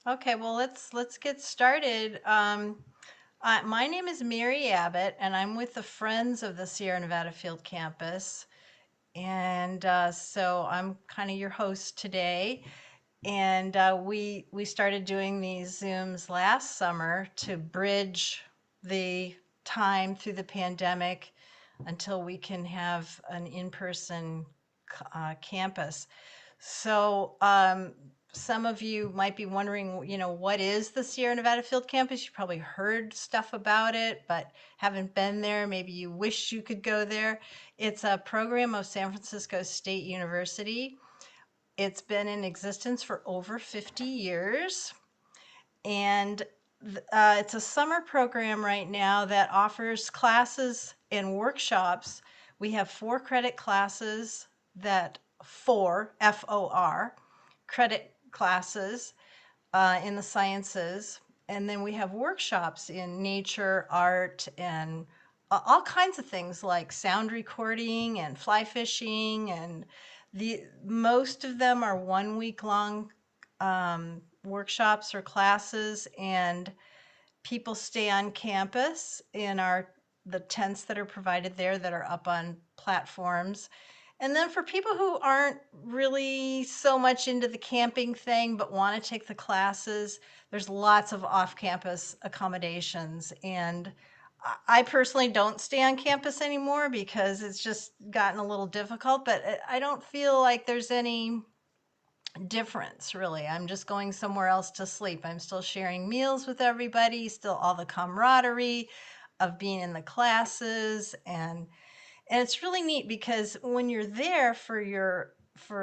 Okay, well let's get started. My name is Mary Abbott, and I'm with the Friends of the Sierra Nevada Field Campus, and so I'm kind of your host today. And we started doing these Zooms last summer to bridge the time through the pandemic until we can have an in-person campus. So, some of you might be wondering, what is the Sierra Nevada Field Campus? You probably heard stuff about it, but haven't been there. Maybe you wish you could go there. It's a program of San Francisco State University. It's been in existence for over 50 years, and it's a summer program right now that offers classes and workshops. We have 4 credit classes that F-O-R, credit classes in the sciences. And then we have workshops in nature, art, and all kinds of things like sound recording and fly fishing. And the most of them are 1 week long workshops or classes, and people stay on campus in the tents that are provided there that are up on platforms. And then for people who aren't really so much into the camping thing but want to take the classes, there's lots of off-campus accommodations. And I personally don't stay on campus anymore because it's just gotten a little difficult, but I don't feel like there's any difference really. I'm just going somewhere else to sleep. I'm still sharing meals with everybody, still all the camaraderie of being in the classes, and it's really neat because when you're there for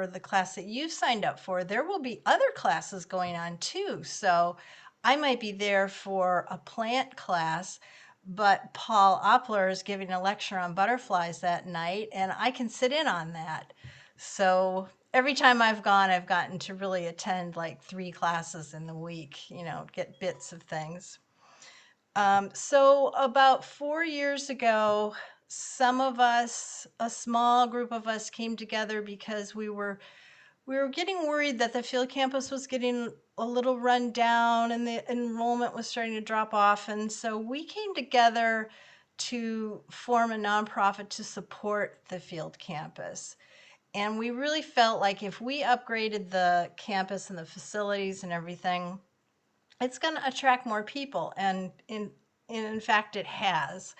the class that you've signed up for, there will be other classes going on too. So I might be there for a plant class, but Paul Oppler is giving a lecture on butterflies that night, and I can sit in on that. So every time I've gone, I've gotten to really attend like 3 classes in the week, get bits of things. So about 4 years ago, some of us, a small group of us, came together because we were getting worried that the field campus was getting a little run down and the enrollment was starting to drop off. And so we came together to form a nonprofit to support the field campus. And we really felt like if we upgraded the campus and the facilities and everything, it's going to attract more people, and in fact it has.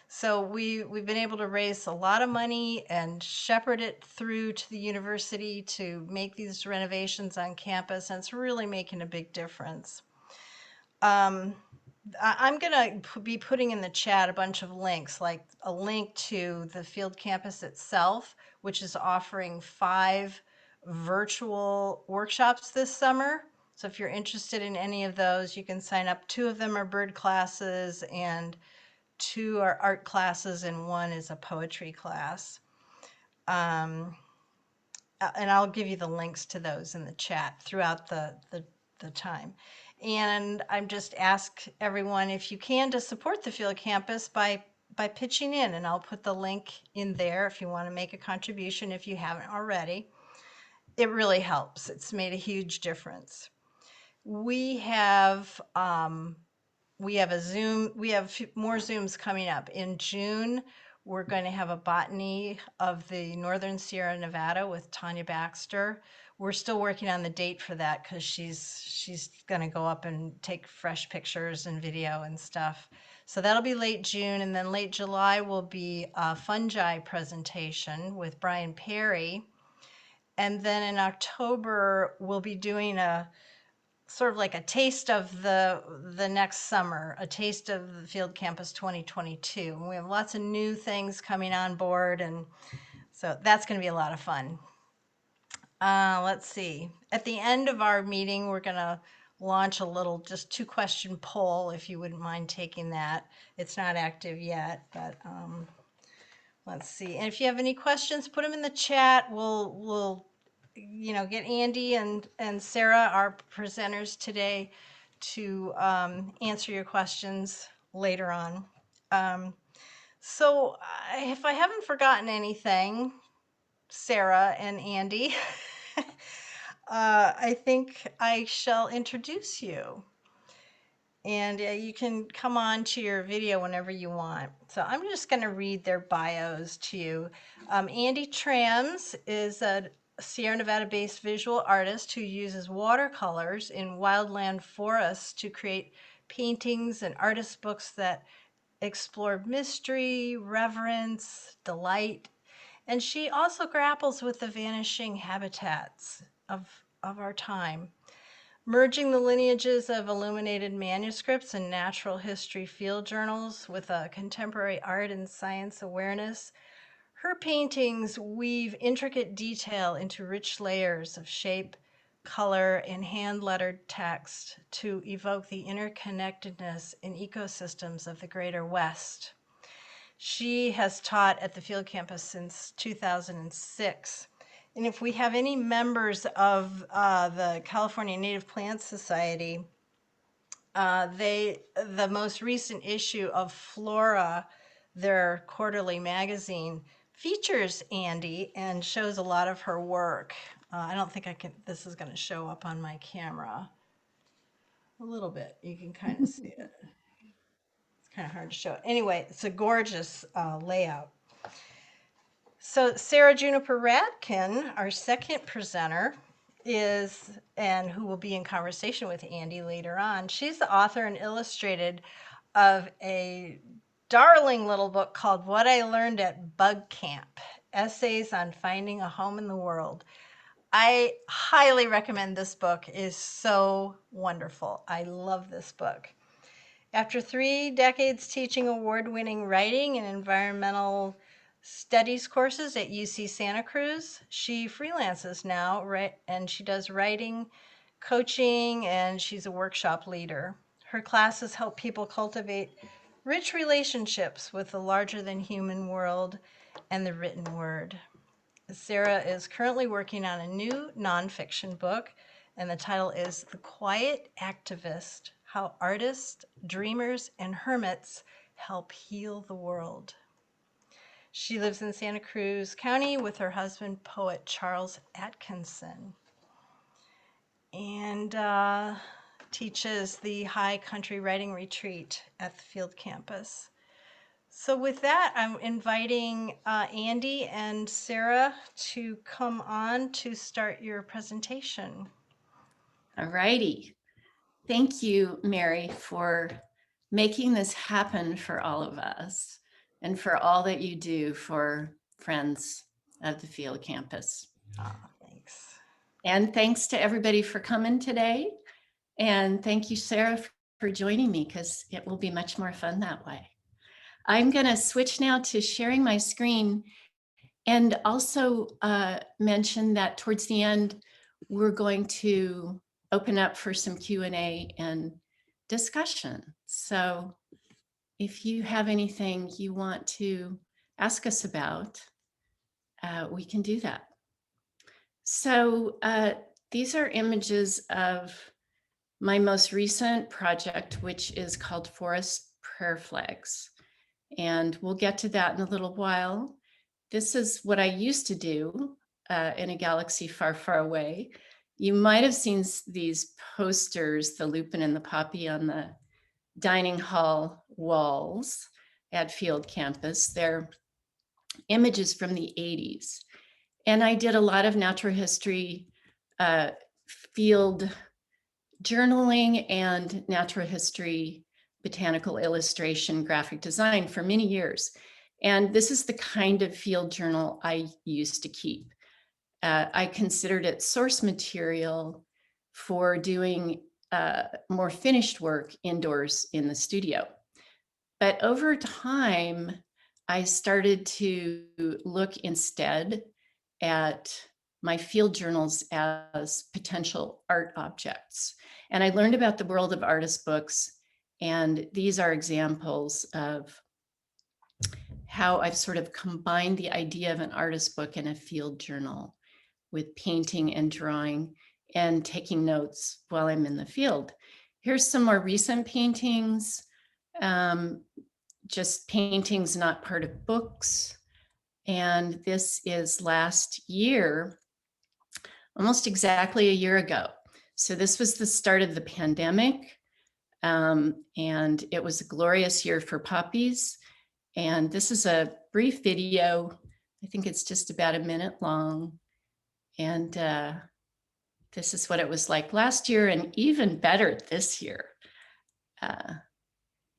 So we've been able to raise a lot of money and shepherd it through to the university to make these renovations on campus, and it's really making a big difference. um, I'm going to be putting in the chat a bunch of links, like a link to the field campus itself, which is offering 5 virtual workshops this summer. So if you're interested in any of those, you can sign up. 2 of them are bird classes, and 2 are art classes, and 1 is a poetry class. And I'll give you the links to those in the chat throughout the time. And I'm just ask everyone, if you can, to support the field campus by pitching in, and I'll put the link in there if you want to make a contribution if you haven't already. It really helps. It's made a huge difference. We have a Zoom, we have more Zooms coming up. In June, we're going to have a botany of the Northern Sierra Nevada with Tanya Baxter. We're still working on the date for that because she's going to go up and take fresh pictures and video and stuff. So that'll be late June, and then late July will be a fungi presentation with Brian Perry. And then in October, we'll be doing a sort of like a taste of the next summer, a taste of the Field Campus 2022. And we have lots of new things coming on board, and so that's going to be a lot of fun. Let's see. At the end of our meeting, we're going to launch a little just 2-question poll, if you wouldn't mind taking that. It's not active yet, but let's see. And if you have any questions, put them in the chat. We'll get Andie and Sarah, our presenters today, to answer your questions later on. So if I haven't forgotten anything, Sarah and Andie, I think I shall introduce you. And you can come on to your video whenever you want. So I'm just going to read their bios to you. Andie Thrams is a Sierra Nevada-based visual artist who uses watercolors in wildland forests to create paintings and artist books that explore mystery, reverence, delight, and she also grapples with the vanishing habitats of our time. Merging the lineages of illuminated manuscripts and natural history field journals with a contemporary art and science awareness, her paintings weave intricate detail into rich layers of shape, color, and hand-lettered text to evoke the interconnectedness in ecosystems of the Greater West. She has taught at the field campus since 2006. And if we have any members of the California Native Plant Society, the most recent issue of Flora, their quarterly magazine, features Andie and shows a lot of her work. I don't think this is going to show up on my camera. A little bit, you can kind of see it. It's kind of hard to show. Anyway, it's a gorgeous layout. So Sarah Juniper Rabkin, our second presenter, and who will be in conversation with Andie later on, she's the author and illustrated of a darling little book called What I Learned at Bug Camp, Essays on Finding a Home in the World. I highly recommend this book. It is so wonderful. I love this book. After 3 decades teaching award-winning writing and environmental studies courses at UC Santa Cruz, she freelances now, and she does writing, coaching, and she's a workshop leader. Her classes help people cultivate rich relationships with the larger-than-human world and the written word. Sarah is currently working on a new nonfiction book, and the title is The Quiet Activist: How Artists, Dreamers, and Hermits Help Heal the World. She lives in Santa Cruz County with her husband, poet Charles Atkinson, and teaches the High Country Writing Retreat at the field campus. So with that, I'm inviting Andie and Sarah to come on to start your presentation. All righty. Thank you, Mary, for making this happen for all of us and for all that you do for Friends of the Field Campus. Oh, thanks. And thanks to everybody for coming today. And thank you, Sarah, for joining me, because it will be much more fun that way. I'm going to switch now to sharing my screen and also mention that towards the end, we're going to open up for some Q&A and discussion. So if you have anything you want to ask us about, we can do that. So these are images of my most recent project, which is called Forest Prayer Flags. And we'll get to that in a little while. This is what I used to do in a galaxy far, far away. You might have seen these posters, the lupin and the poppy, on the dining hall walls at Field Campus. They're images from the 80s. And I did a lot of natural history field journaling and natural history, botanical illustration, graphic design for many years. And this is the kind of field journal I used to keep. I considered it source material for doing more finished work indoors in the studio. But over time, I started to look instead at my field journals as potential art objects. And I learned about the world of artist books, and these are examples of how I've sort of combined the idea of an artist book and a field journal with painting and drawing and taking notes while I'm in the field. Here's some more recent paintings, just paintings not part of books. And this is last year almost exactly a year ago. So this was the start of the pandemic, and it was a glorious year for poppies. And this is a brief video. I think it's just about a minute long. And this is what it was like last year, and even better this year.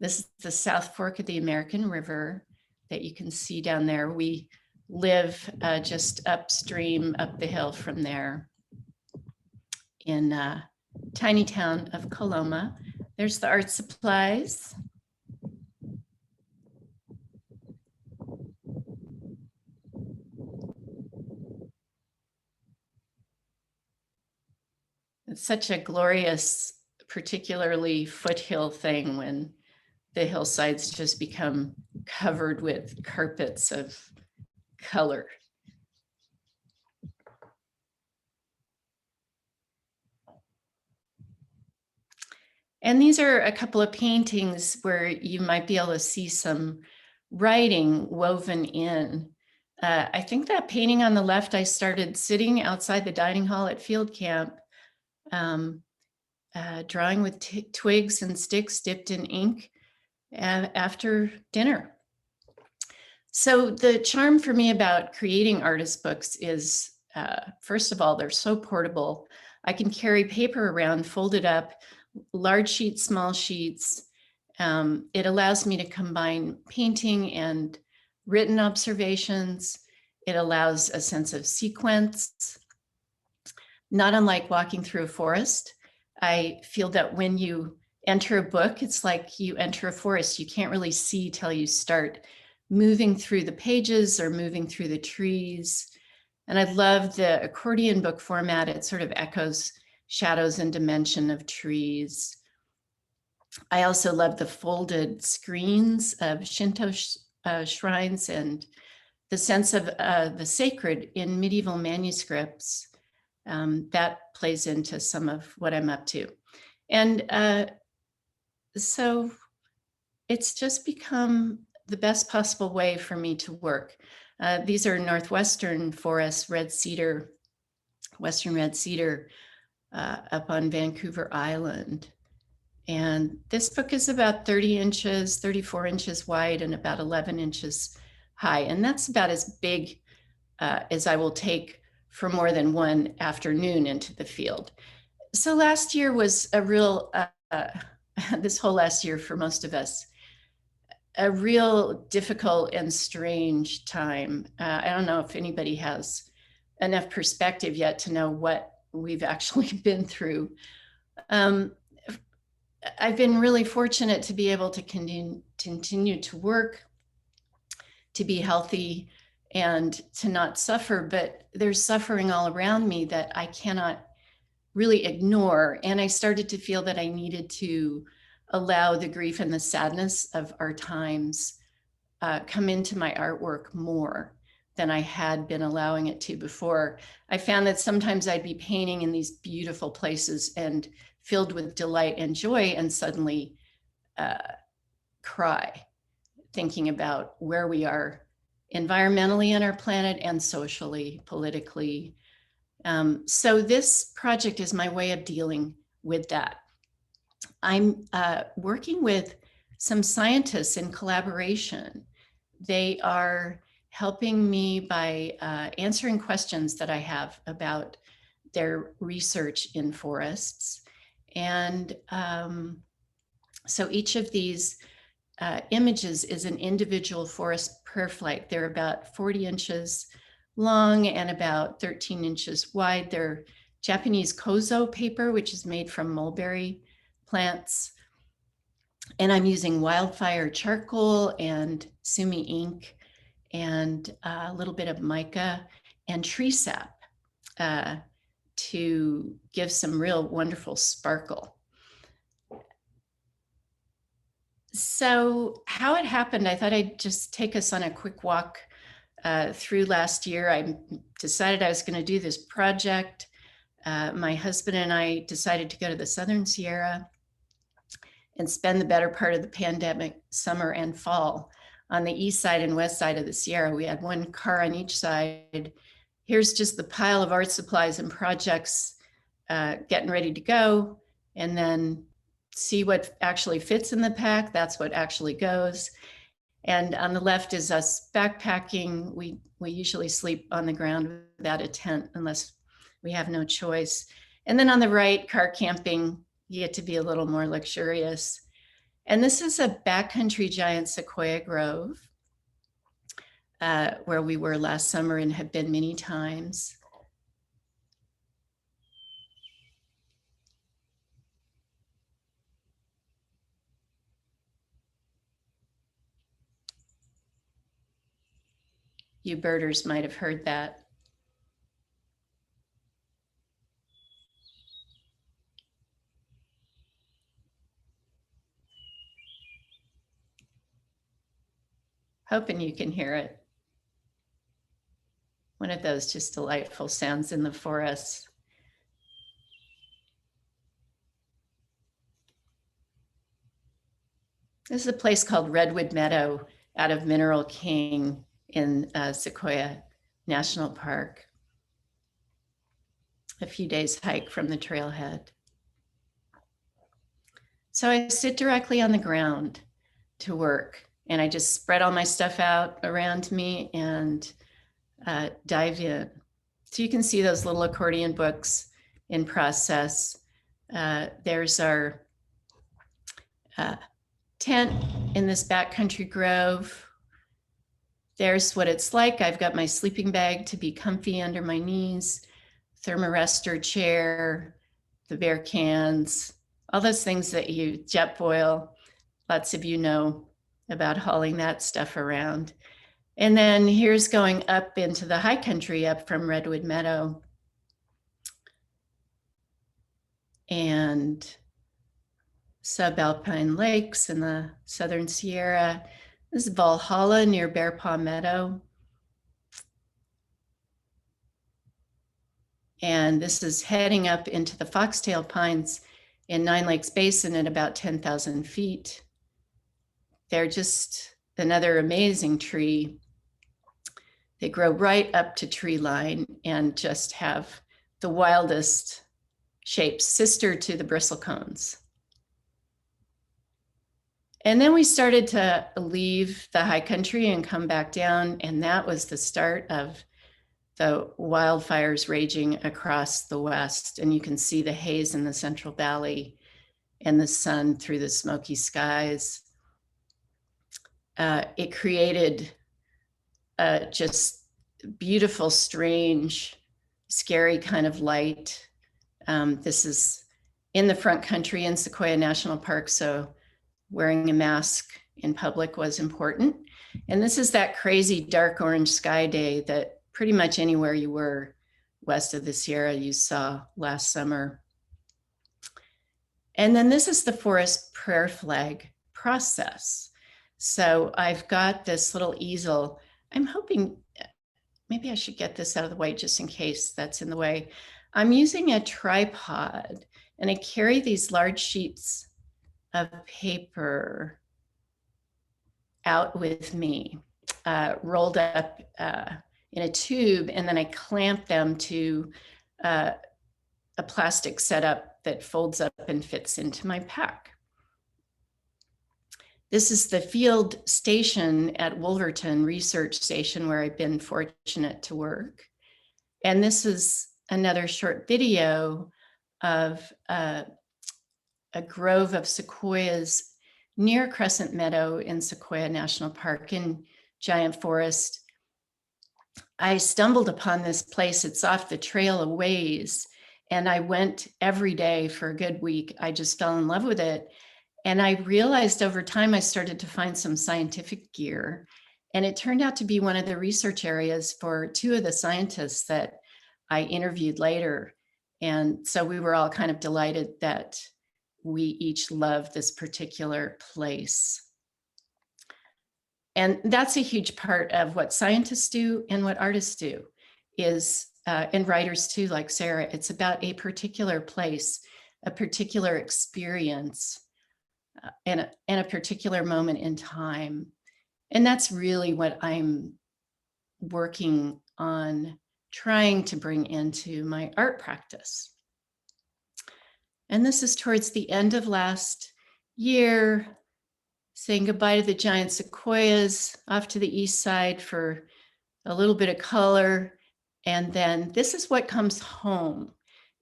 This is the South Fork of the American River that you can see down there. We live just upstream, up the hill from there in tiny town of Coloma. There's the art supplies. It's such a glorious, particularly foothill thing when the hillsides just become covered with carpets of color. And these are a couple of paintings where you might be able to see some writing woven in. I think that painting on the left, I started sitting outside the dining hall at field camp, drawing with twigs and sticks dipped in ink after dinner. So the charm for me about creating artist books is, first of all, they're so portable. I can carry paper around, fold it up, large sheets, small sheets. It allows me to combine painting and written observations. It allows a sense of sequence, not unlike walking through a forest. I feel that when you enter a book, it's like you enter a forest. You can't really see till you start moving through the pages or moving through the trees. And I love the accordion book format. It sort of echoes shadows and dimension of trees. I also love the folded screens of Shinto shrines and the sense of the sacred in medieval manuscripts. That plays into some of what I'm up to. And so it's just become the best possible way for me to work. These are Northwestern forests, red cedar, Western red cedar up on Vancouver Island. And this book is about 30 inches, 34 inches wide and about 11 inches high. And that's about as big as I will take for more than one afternoon into the field. So last year was a real, this whole last year for most of us, a real difficult and strange time. I don't know if anybody has enough perspective yet to know what we've actually been through. I've been really fortunate to be able to continue to work, to be healthy, and to not suffer, but there's suffering all around me that I cannot really ignore. And I started to feel that I needed to allow the grief and the sadness of our times come into my artwork more than I had been allowing it to before. I found that sometimes I'd be painting in these beautiful places and filled with delight and joy, and suddenly cry, thinking about where we are environmentally on our planet and socially, politically. So this project is my way of dealing with that. I'm working with some scientists in collaboration. They are helping me by answering questions that I have about their research in forests. And so each of these images is an individual forest prayer flight. They're about 40 inches long and about 13 inches wide. They're Japanese kozo paper, which is made from mulberry plants. And I'm using wildfire charcoal and sumi ink and a little bit of mica and tree sap to give some real wonderful sparkle. So how it happened, I thought I'd just take us on a quick walk through last year. I decided I was going to do this project. My husband and I decided to go to the Southern Sierra and spend the better part of the pandemic summer and fall on the east side and west side of the Sierra. We had one car on each side, here's just the pile of art supplies and projects getting ready to go, and then see what actually fits in the pack. That's what actually goes. And on the left is us backpacking. We usually sleep on the ground without a tent unless we have no choice. And then on the right, car camping, you get to be a little more luxurious. And this is a backcountry giant sequoia grove where we were last summer and have been many times. You birders might have heard that. Hoping you can hear it. One of those just delightful sounds in the forest. This is a place called Redwood Meadow out of Mineral King in Sequoia National Park. A few days hike from the trailhead. So I sit directly on the ground to work, and I just spread all my stuff out around me and dive in. So you can see those little accordion books in process. There's our tent in this backcountry grove. There's what it's like. I've got my sleeping bag to be comfy under my knees, thermarester chair, the bear cans, all those things that you Jetboil, lots of you know about hauling that stuff around. And then here's going up into the high country up from Redwood Meadow. And subalpine lakes in the Southern Sierra. This is Valhalla near Bear Paw Meadow. And this is heading up into the foxtail pines in Nine Lakes Basin at about 10,000 feet. They're just another amazing tree. They grow right up to tree line and just have the wildest shapes, sister to the bristlecones. And then we started to leave the high country and come back down, and that was the start of the wildfires raging across the west. And you can see the haze in the Central Valley and the sun through the smoky skies. It created just beautiful, strange, scary kind of light. This is in the front country in Sequoia National Park, so wearing a mask in public was important. And this is that crazy dark orange sky day that pretty much anywhere you were west of the Sierra you saw last summer. And then this is the forest prayer flag process. So I've got this little easel. I'm hoping maybe I should get this out of the way just in case that's in the way. I'm using a tripod and I carry these large sheets of paper out with me, rolled up in a tube, and then I clamp them to a plastic setup that folds up and fits into my pack. This is the field station at Wolverton Research Station where I've been fortunate to work. And this is another short video of a grove of sequoias near Crescent Meadow in Sequoia National Park in Giant Forest. I stumbled upon this place. It's off the trail a ways, and I went every day for a good week. I just fell in love with it. And I realized over time, I started to find some scientific gear. And it turned out to be one of the research areas for two of the scientists that I interviewed later. And so we were all kind of delighted that we each love this particular place. And that's a huge part of what scientists do and what artists do is, and writers too, like Sarah, it's about a particular place, a particular experience, and a particular moment in time. And that's really what I'm working on trying to bring into my art practice. And this is towards the end of last year, saying goodbye to the giant sequoias off to the east side for a little bit of color. And then this is what comes home,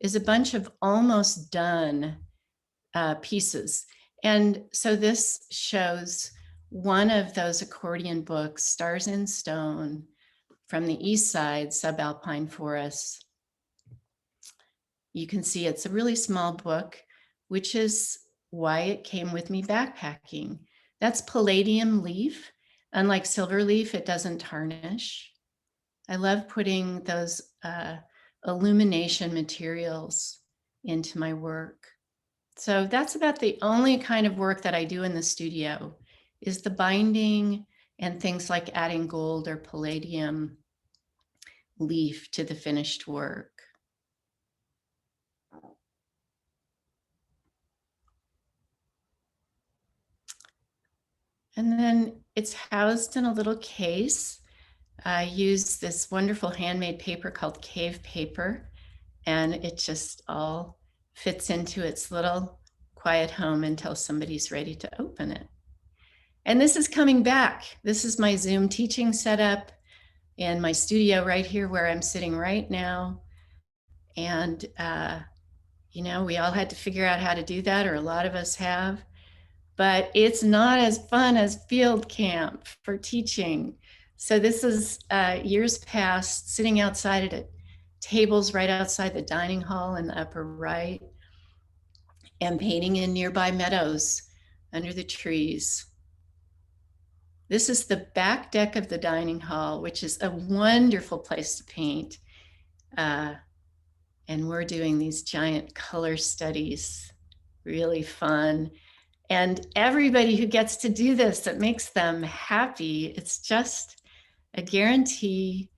is a bunch of almost done pieces. And so this shows one of those accordion books, Stars in Stone, from the east side subalpine forests. You can see it's a really small book, which is why it came with me backpacking. That's palladium leaf. Unlike silver leaf, it doesn't tarnish. I love putting those illumination materials into my work. So that's about the only kind of work that I do in the studio, is the binding and things like adding gold or palladium leaf to the finished work. And then it's housed in a little case. I use this wonderful handmade paper called cave paper, and it just all fits into its little quiet home until somebody's ready to open it. And this is coming back. This is my Zoom teaching setup in my studio right here where I'm sitting right now. And, you know, we all had to figure out how to do that, or a lot of us have. But it's not as fun as field camp for teaching. So this is years past, sitting outside at tables right outside the dining hall in the upper right, and painting in nearby meadows under the trees. This is the back deck of the dining hall, which is a wonderful place to paint. And we're doing these giant color studies, really fun. And everybody who gets to do this, it makes them happy. It's just a guarantee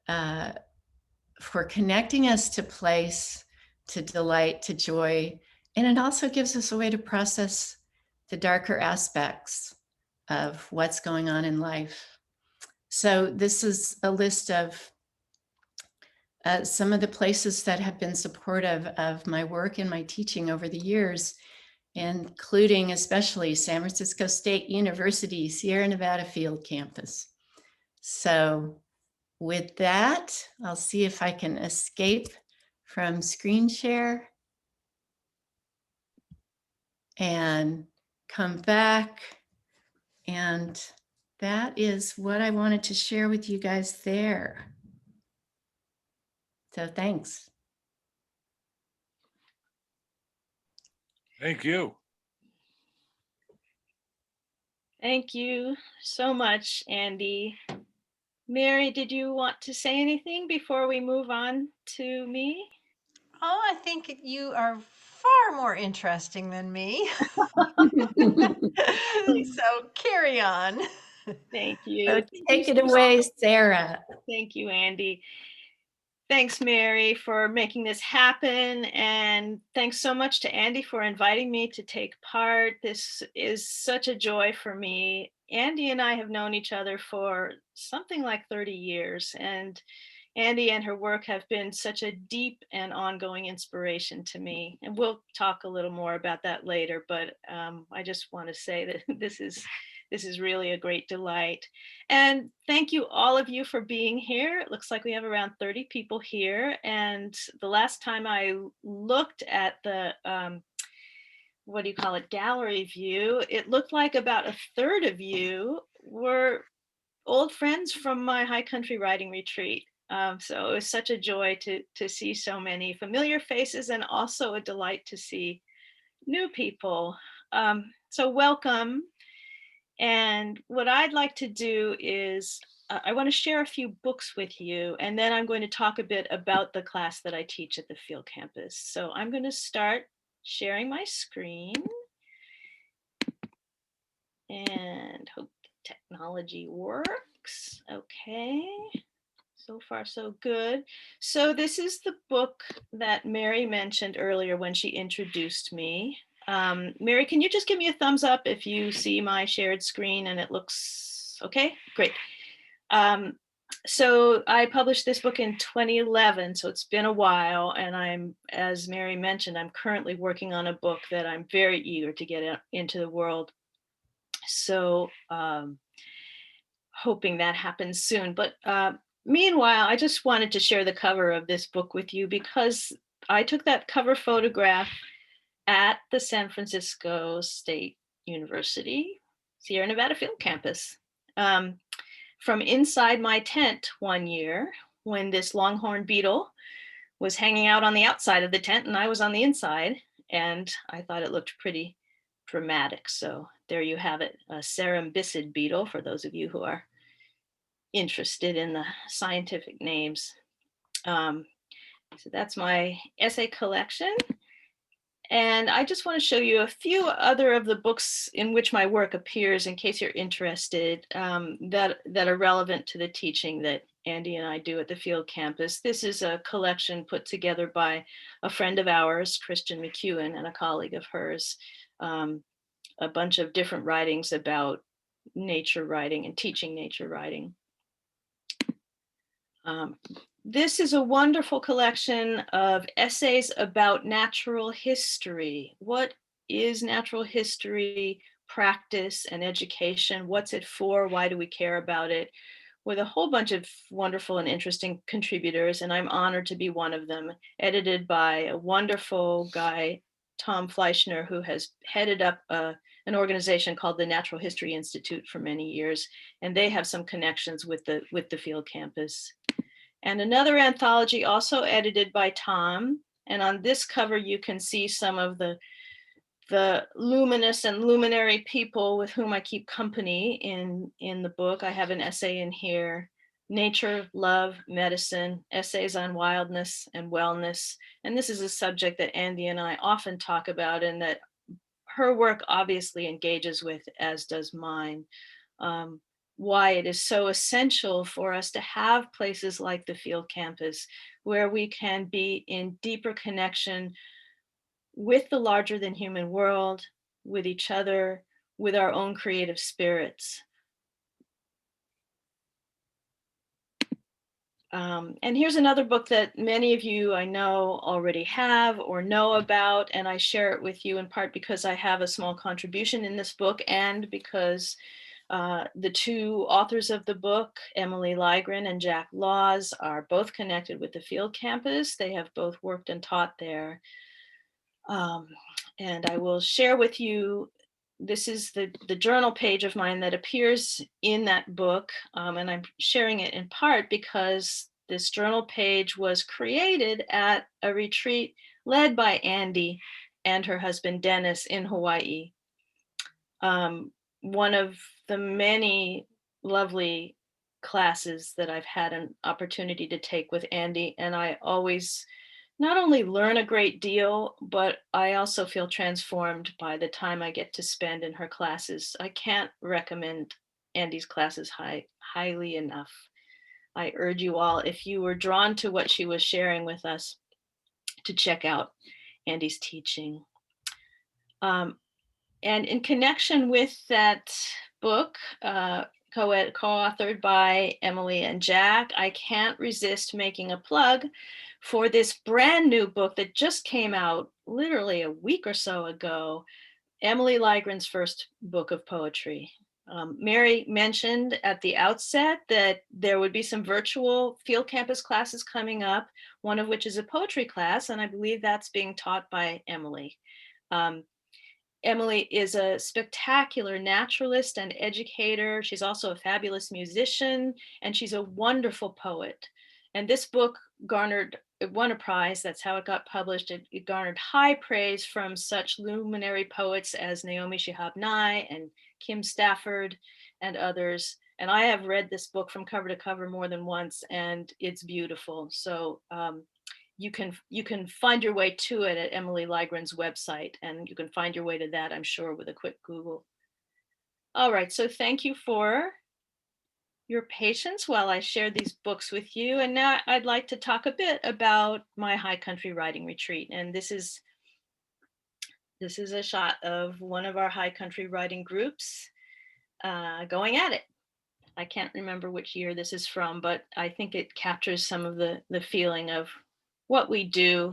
for connecting us to place, to delight, to joy. And it also gives us a way to process the darker aspects of what's going on in life. So this is a list of some of the places that have been supportive of my work and my teaching over the years, including especially San Francisco State University, Sierra Nevada Field Campus. So with that, I'll see if I can escape from screen share and come back. And that is what I wanted to share with you guys there. So thanks. Thank you. Thank you so much, Andie. Mary, did you want to say anything before we move on to me? Oh, I think you are far more interesting than me. So carry on. Thank you. So Thank take you it so away, much. Sarah. Thank you, Andie. Thanks, Mary, for making this happen. And thanks so much to Andie for inviting me to take part. This is such a joy for me. Andie and I have known each other for something like 30 years. And Andie and her work have been such a deep and ongoing inspiration to me. And we'll talk a little more about that later. But I just want to say that this is really a great delight. And thank you, all of you, for being here. It looks like we have around 30 people here. And the last time I looked at the, what do you call it, gallery view, it looked like about a third of you were old friends from my high country riding retreat. So it was such a joy to see so many familiar faces, and also a delight to see new people. So welcome. And what I'd like to do is I want to share a few books with you, and then I'm going to talk a bit about the class that I teach at the field campus. So I'm going to start sharing my screen and hope the technology works. Okay. So far, so good. So this is the book that Mary mentioned earlier when she introduced me. Mary, can you just give me a thumbs up if you see my shared screen and it looks okay? Great. So I published this book in 2011, so it's been a while. And as Mary mentioned, I'm currently working on a book that I'm very eager to get into the world. So hoping that happens soon. But meanwhile, I just wanted to share the cover of this book with you because I took that cover photograph at the San Francisco State University, Sierra Nevada Field Campus, from inside my tent one year when this longhorn beetle was hanging out on the outside of the tent and I was on the inside, and I thought it looked pretty dramatic. So there you have it, a cerambycid beetle, for those of you who are interested in the scientific names. So that's my essay collection. And I just want to show you a few other of the books in which my work appears in case you're interested, that are relevant to the teaching that Andie and I do at the field campus. This is a collection put together by a friend of ours, Christian McEwen, and a colleague of hers, a bunch of different writings about nature writing and teaching nature writing. This is a wonderful collection of essays about natural history. What is natural history practice and education? What's it for? Why do we care about it? With a whole bunch of wonderful and interesting contributors, and I'm honored to be one of them, edited by a wonderful guy, Tom Fleischner, who has headed up an organization called the Natural History Institute for many years, and they have some connections with the field campus. And another anthology also edited by Tom. And on this cover, you can see some of the luminous and luminary people with whom I keep company in the book. I have an essay in here, Nature, Love, Medicine, Essays on Wildness and Wellness. And this is a subject that Andie and I often talk about and that her work obviously engages with, as does mine. Why it is so essential for us to have places like the field campus where we can be in deeper connection with the larger than human world, with each other, with our own creative spirits. And here's another book that many of you I know already have or know about, and I share it with you in part because I have a small contribution in this book and because the two authors of the book, Emily Ligren and Jack Laws, are both connected with the field campus. They have both worked and taught there. And I will share with you, this is the journal page of mine that appears in that book. And I'm sharing it in part because this journal page was created at a retreat led by Andie and her husband, Dennis, in Hawaii. One of the many lovely classes that I've had an opportunity to take with Andie, and I always not only learn a great deal, but I also feel transformed by the time I get to spend in her classes. I can't recommend Andie's classes highly enough. I urge you all, if you were drawn to what she was sharing with us, to check out Andie's teaching. And in connection with that book, co-authored by Emily and Jack, I can't resist making a plug for this brand new book that just came out literally a week or so ago, Emily Ligren's first book of poetry. Mary mentioned at the outset that there would be some virtual field campus classes coming up, one of which is a poetry class, and I believe that's being taught by Emily. Emily is a spectacular naturalist and educator. She's also a fabulous musician, and she's a wonderful poet. And this book it won a prize. That's how it got published. It garnered high praise from such luminary poets as Naomi Shihab Nye and Kim Stafford and others. And I have read this book from cover to cover more than once, and it's beautiful. So you can find your way to it at Emily Ligren's website, and you can find your way to that, I'm sure, with a quick Google. All right, so thank you for your patience while I share these books with you. And now I'd like to talk a bit about my high country writing retreat. And this is a shot of one of our high country writing groups going at it. I can't remember which year this is from, but I think it captures some of the feeling of what we do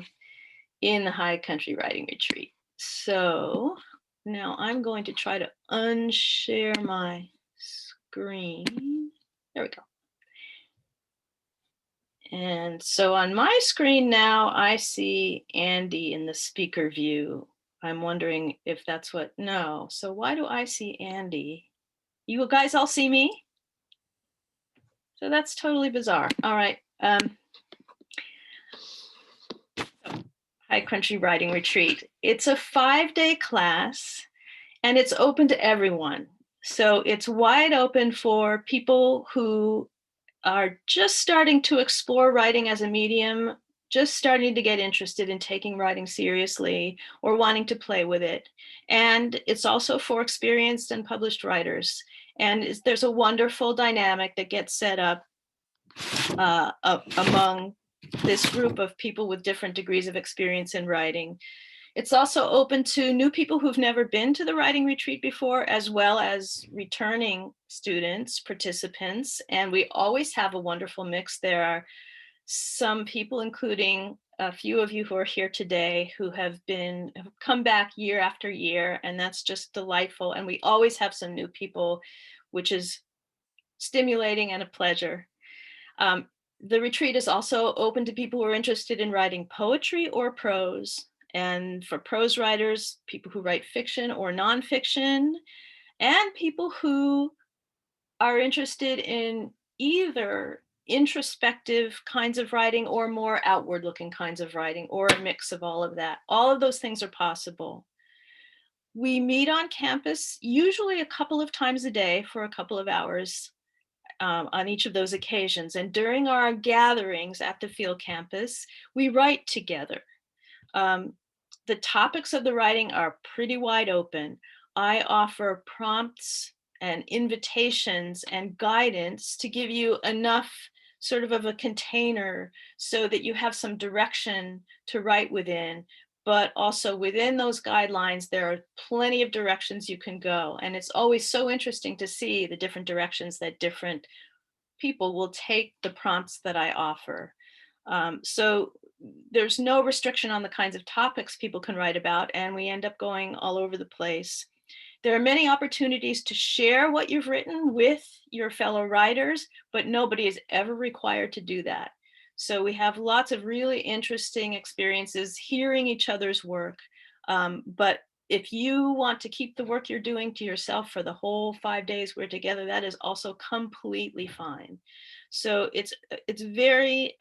in the High Country Writing Retreat. So now I'm going to try to unshare my screen. There we go. And so on my screen now, I see Andie in the speaker view. I'm wondering if that's what, no. So why do I see Andie? You guys all see me? So that's totally bizarre. All right. High Country Writing Retreat. It's a 5-day class and it's open to everyone. So it's wide open for people who are just starting to explore writing as a medium, just starting to get interested in taking writing seriously or wanting to play with it. And it's also for experienced and published writers. And there's a wonderful dynamic that gets set up among this group of people with different degrees of experience in writing. It's also open to new people who've never been to the writing retreat before, as well as returning students, participants, and we always have a wonderful mix. There are some people, including a few of you who are here today, who have come back year after year, and that's just delightful. And we always have some new people, which is stimulating and a pleasure. The retreat is also open to people who are interested in writing poetry or prose. And for prose writers, people who write fiction or nonfiction, and people who are interested in either introspective kinds of writing or more outward looking kinds of writing, or a mix of all of that. All of those things are possible. We meet on campus usually a couple of times a day for a couple of hours. On each of those occasions. And during our gatherings at the field campus, we write together. The topics of the writing are pretty wide open. I offer prompts and invitations and guidance to give you enough sort of a container so that you have some direction to write within. But also within those guidelines, there are plenty of directions you can go. And it's always so interesting to see the different directions that different people will take the prompts that I offer. So there's no restriction on the kinds of topics people can write about, and we end up going all over the place. There are many opportunities to share what you've written with your fellow writers, but nobody is ever required to do that. So we have lots of really interesting experiences hearing each other's work. But if you want to keep the work you're doing to yourself for the whole 5 days we're together, that is also completely fine. So it's very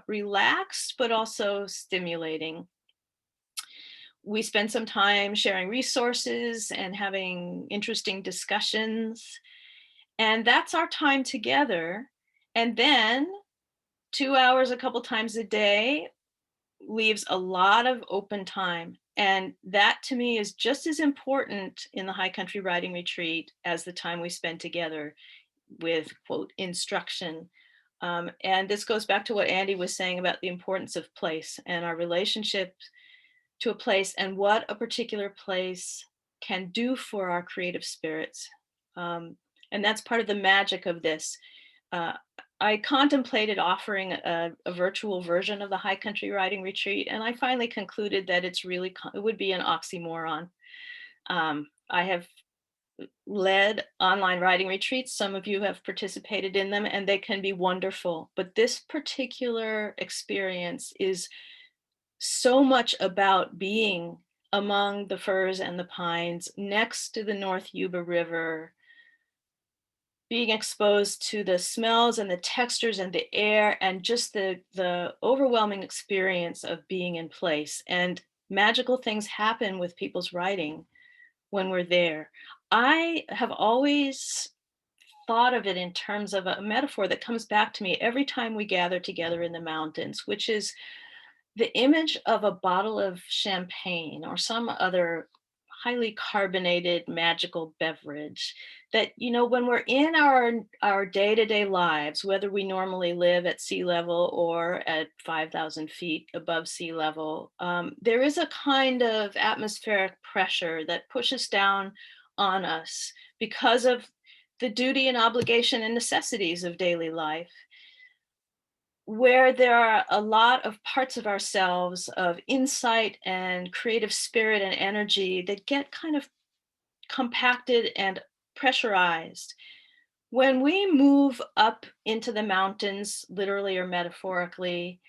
relaxed, but also stimulating. We spend some time sharing resources and having interesting discussions. And that's our time together. And then 2 hours a couple times a day leaves a lot of open time. And that to me is just as important in the High Country Writing Retreat as the time we spend together with, quote, instruction. And this goes back to what Andie was saying about the importance of place and our relationship to a place and what a particular place can do for our creative spirits. And that's part of the magic of this. I contemplated offering a virtual version of the High Country Writing Retreat, and I finally concluded that it would be an oxymoron. I have led online writing retreats. Some of you have participated in them, and they can be wonderful. But this particular experience is so much about being among the firs and the pines next to the North Yuba River, being exposed to the smells and the textures and the air and just the overwhelming experience of being in place. And magical things happen with people's writing when we're there. I have always thought of it in terms of a metaphor that comes back to me every time we gather together in the mountains, which is the image of a bottle of champagne or some other highly carbonated magical beverage that, you know, when we're in our day-to-day lives, whether we normally live at sea level or at 5,000 feet above sea level, there is a kind of atmospheric pressure that pushes down on us because of the duty and obligation and necessities of daily life, where there are a lot of parts of ourselves of insight and creative spirit and energy that get kind of compacted and pressurized. When we move up into the mountains, literally or metaphorically,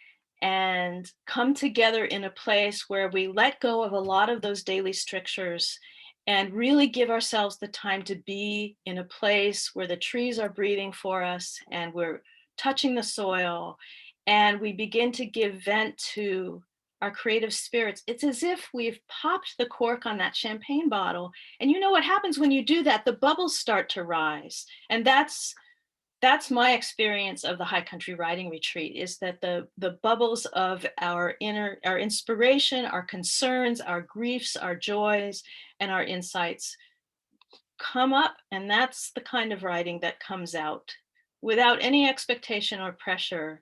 and come together in a place where we let go of a lot of those daily strictures and really give ourselves the time to be in a place where the trees are breathing for us and we're touching the soil, and we begin to give vent to our creative spirits, it's as if we've popped the cork on that champagne bottle. And you know what happens when you do that? The bubbles start to rise. And that's my experience of the high country riding retreat, is that the bubbles of our inspiration, our concerns, our griefs, our joys, and our insights come up. And that's the kind of riding that comes out without any expectation or pressure.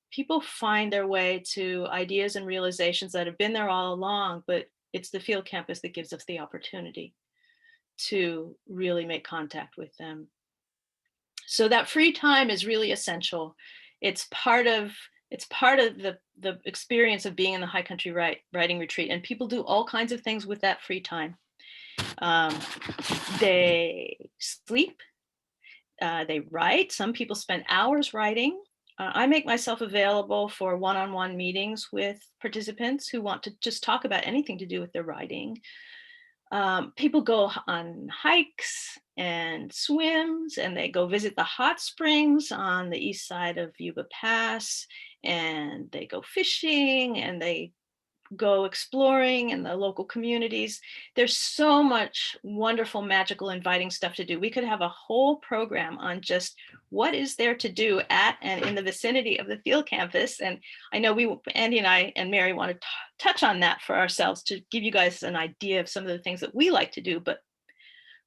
People find their way to ideas and realizations that have been there all along, but it's the field campus that gives us the opportunity to really make contact with them. So that free time is really essential. It's part of the experience of being in the high country riding retreat, and people do all kinds of things with that free time. They sleep, they write. Some people spend hours writing. I make myself available for one-on-one meetings with participants who want to just talk about anything to do with their writing. People go on hikes and swims, and they go visit the hot springs on the east side of Yuba Pass, and they go fishing, and they go exploring in the local communities. There's so much wonderful, magical, inviting stuff to do. We could have a whole program on just what is there to do at and in the vicinity of the field campus. And I know Andie and I and Mary want to touch on that for ourselves to give you guys an idea of some of the things that we like to do. But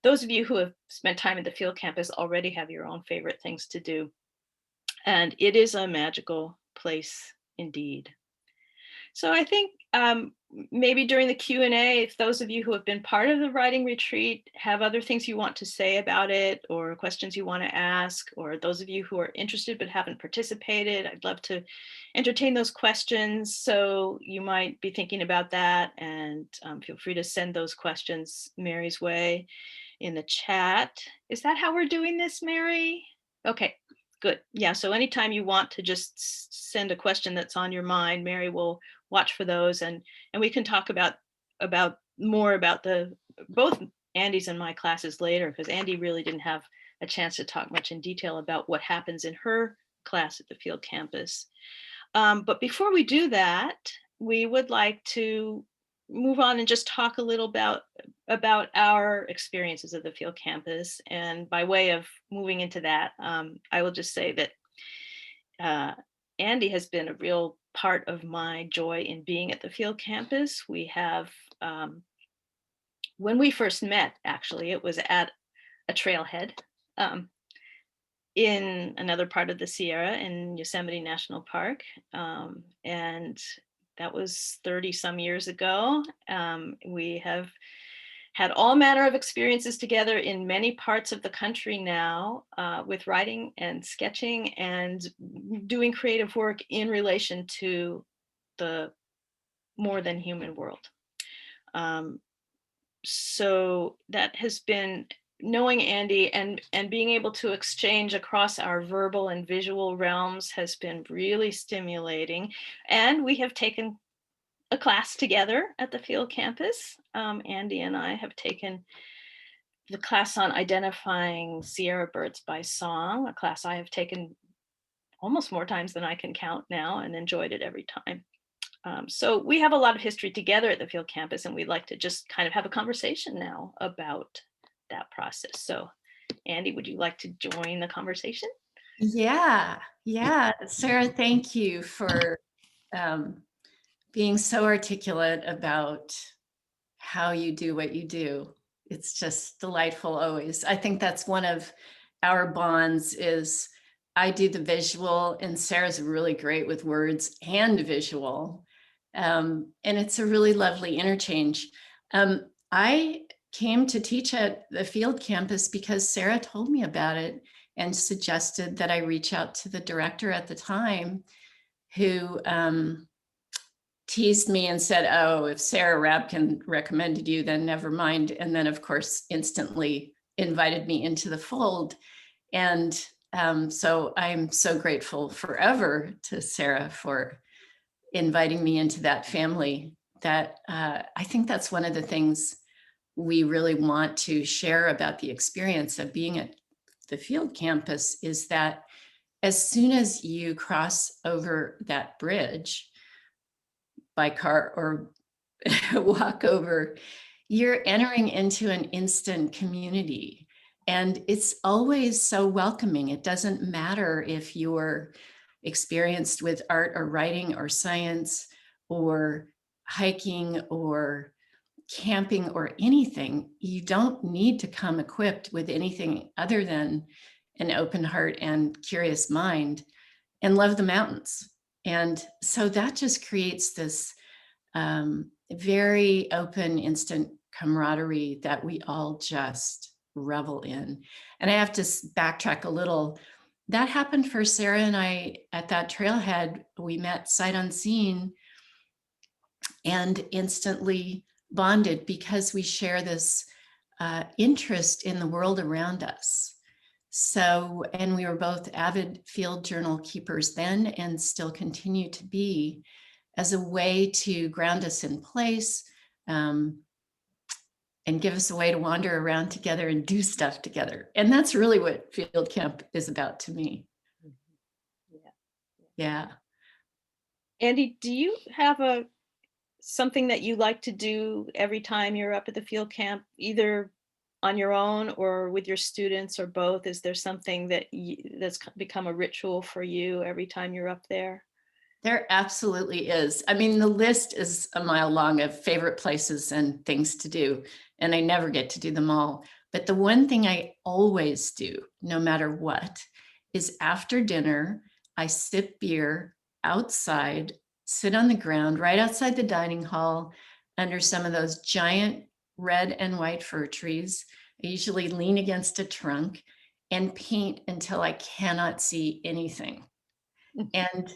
those of you who have spent time at the field campus already have your own favorite things to do. And it is a magical place indeed. So I think maybe during the Q&A, if those of you who have been part of the writing retreat have other things you want to say about it, or questions you want to ask, or those of you who are interested but haven't participated, I'd love to entertain those questions. So you might be thinking about that, and feel free to send those questions Mary's way in the chat. Is that how we're doing this, Mary? Okay. Good. Yeah. So anytime you want to just send a question that's on your mind, Mary will watch for those, and we can talk about more about both Andie's and my classes later, because Andie really didn't have a chance to talk much in detail about what happens in her class at the field campus. But before we do that, we would like to move on and just talk a little about our experiences at the field campus. And by way of moving into that, I will just say that Andie has been a real part of my joy in being at the field campus. We have, when we first met, actually, it was at a trailhead in another part of the Sierra in Yosemite National Park. And that was 30 some years ago. We have had all manner of experiences together in many parts of the country now, with writing and sketching and doing creative work in relation to the more than human world. So that has been, knowing Andie and being able to exchange across our verbal and visual realms has been really stimulating. And we have taken a class together at the field campus. Andie and I have taken the class on identifying Sierra birds by song, a class I have taken almost more times than I can count now, and enjoyed it every time. So we have a lot of history together at the field campus, and we'd like to just kind of have a conversation now about that process. So Andie, would you like to join the conversation? Yeah. Sarah, thank you for being so articulate about how you do what you do. It's just delightful always. I think that's one of our bonds, is I do the visual and Sarah's really great with words and visual. And it's a really lovely interchange. I came to teach at the field campus because Sarah told me about it and suggested that I reach out to the director at the time, who teased me and said, "Oh, if Sarah Rabkin recommended you, then never mind." And then, of course, instantly invited me into the fold. And so I'm so grateful forever to Sarah for inviting me into that family. That I think that's one of the things we really want to share about the experience of being at the field campus, is that as soon as you cross over that bridge by car or walk over, you're entering into an instant community. And it's always so welcoming. It doesn't matter if you're experienced with art or writing or science or hiking or camping or anything. You don't need to come equipped with anything other than an open heart and curious mind, and love the mountains. And so that just creates this very open, instant camaraderie that we all just revel in. And I have to backtrack a little. That happened for Sarah and I at that trailhead. We met sight unseen and instantly bonded because we share this interest in the world around us. So, and we were both avid field journal keepers then and still continue to be, as a way to ground us in place, and give us a way to wander around together and do stuff together. And that's really what field camp is about to me. Yeah. Yeah. Andie, do you have something that you like to do every time you're up at the field camp, either on your own or with your students or both? Is there something that's become a ritual for you every time you're up there? There absolutely is. I mean, the list is a mile long of favorite places and things to do, and I never get to do them all. But the one thing I always do, no matter what, is after dinner, I sip beer outside, sit on the ground right outside the dining hall under some of those giant red and white fir trees. I usually lean against a trunk and paint until I cannot see anything. And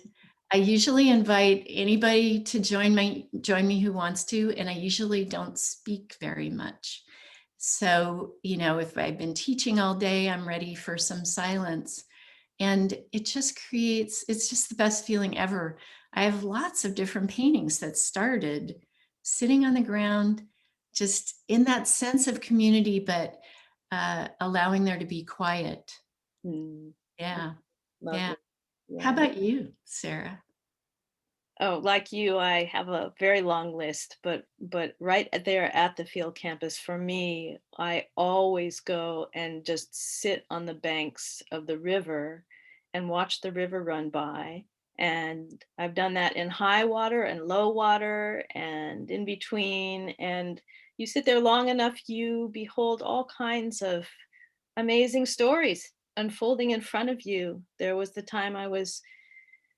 I usually invite anybody to join me who wants to, and I usually don't speak very much. So, if I've been teaching all day, I'm ready for some silence. And it's just the best feeling ever. I have lots of different paintings that started sitting on the ground, just in that sense of community, but allowing there to be quiet. Mm, Yeah. Yeah. lovely. How Yeah. about you, Sarah? Oh, like you, I have a very long list, but right there at the field campus, for me, I always go and just sit on the banks of the river and watch the river run by. And I've done that in high water and low water and in between. And you sit there long enough, you behold all kinds of amazing stories unfolding in front of you. There was the time I was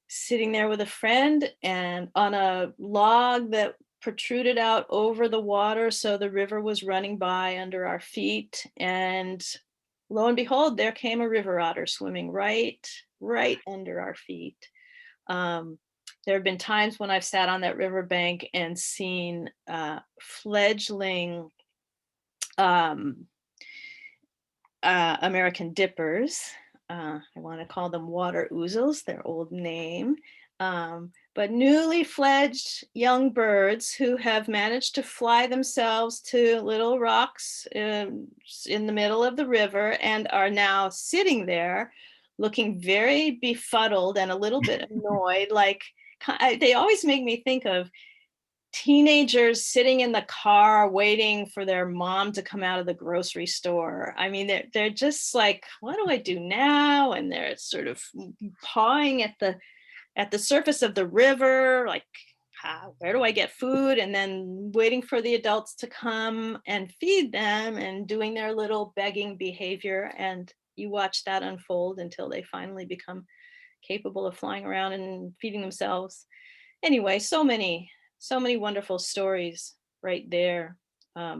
sitting there with a friend and on a log that protruded out over the water, so the river was running by under our feet, and lo and behold, there came a river otter swimming right under our feet. There have been times when I've sat on that riverbank and seen fledgling um, American dippers. I want to call them water ouzels, their old name. But newly fledged young birds who have managed to fly themselves to little rocks in the middle of the river and are now sitting there looking very befuddled and a little bit annoyed. Like, they always make me think of teenagers sitting in the car waiting for their mom to come out of the grocery store. I mean, they're just like, what do I do now? And they're sort of pawing at the surface of the river, like, where do I get food? And then waiting for the adults to come and feed them and doing their little begging behavior. And you watch that unfold until they finally become capable of flying around and feeding themselves. Anyway, so many wonderful stories right there.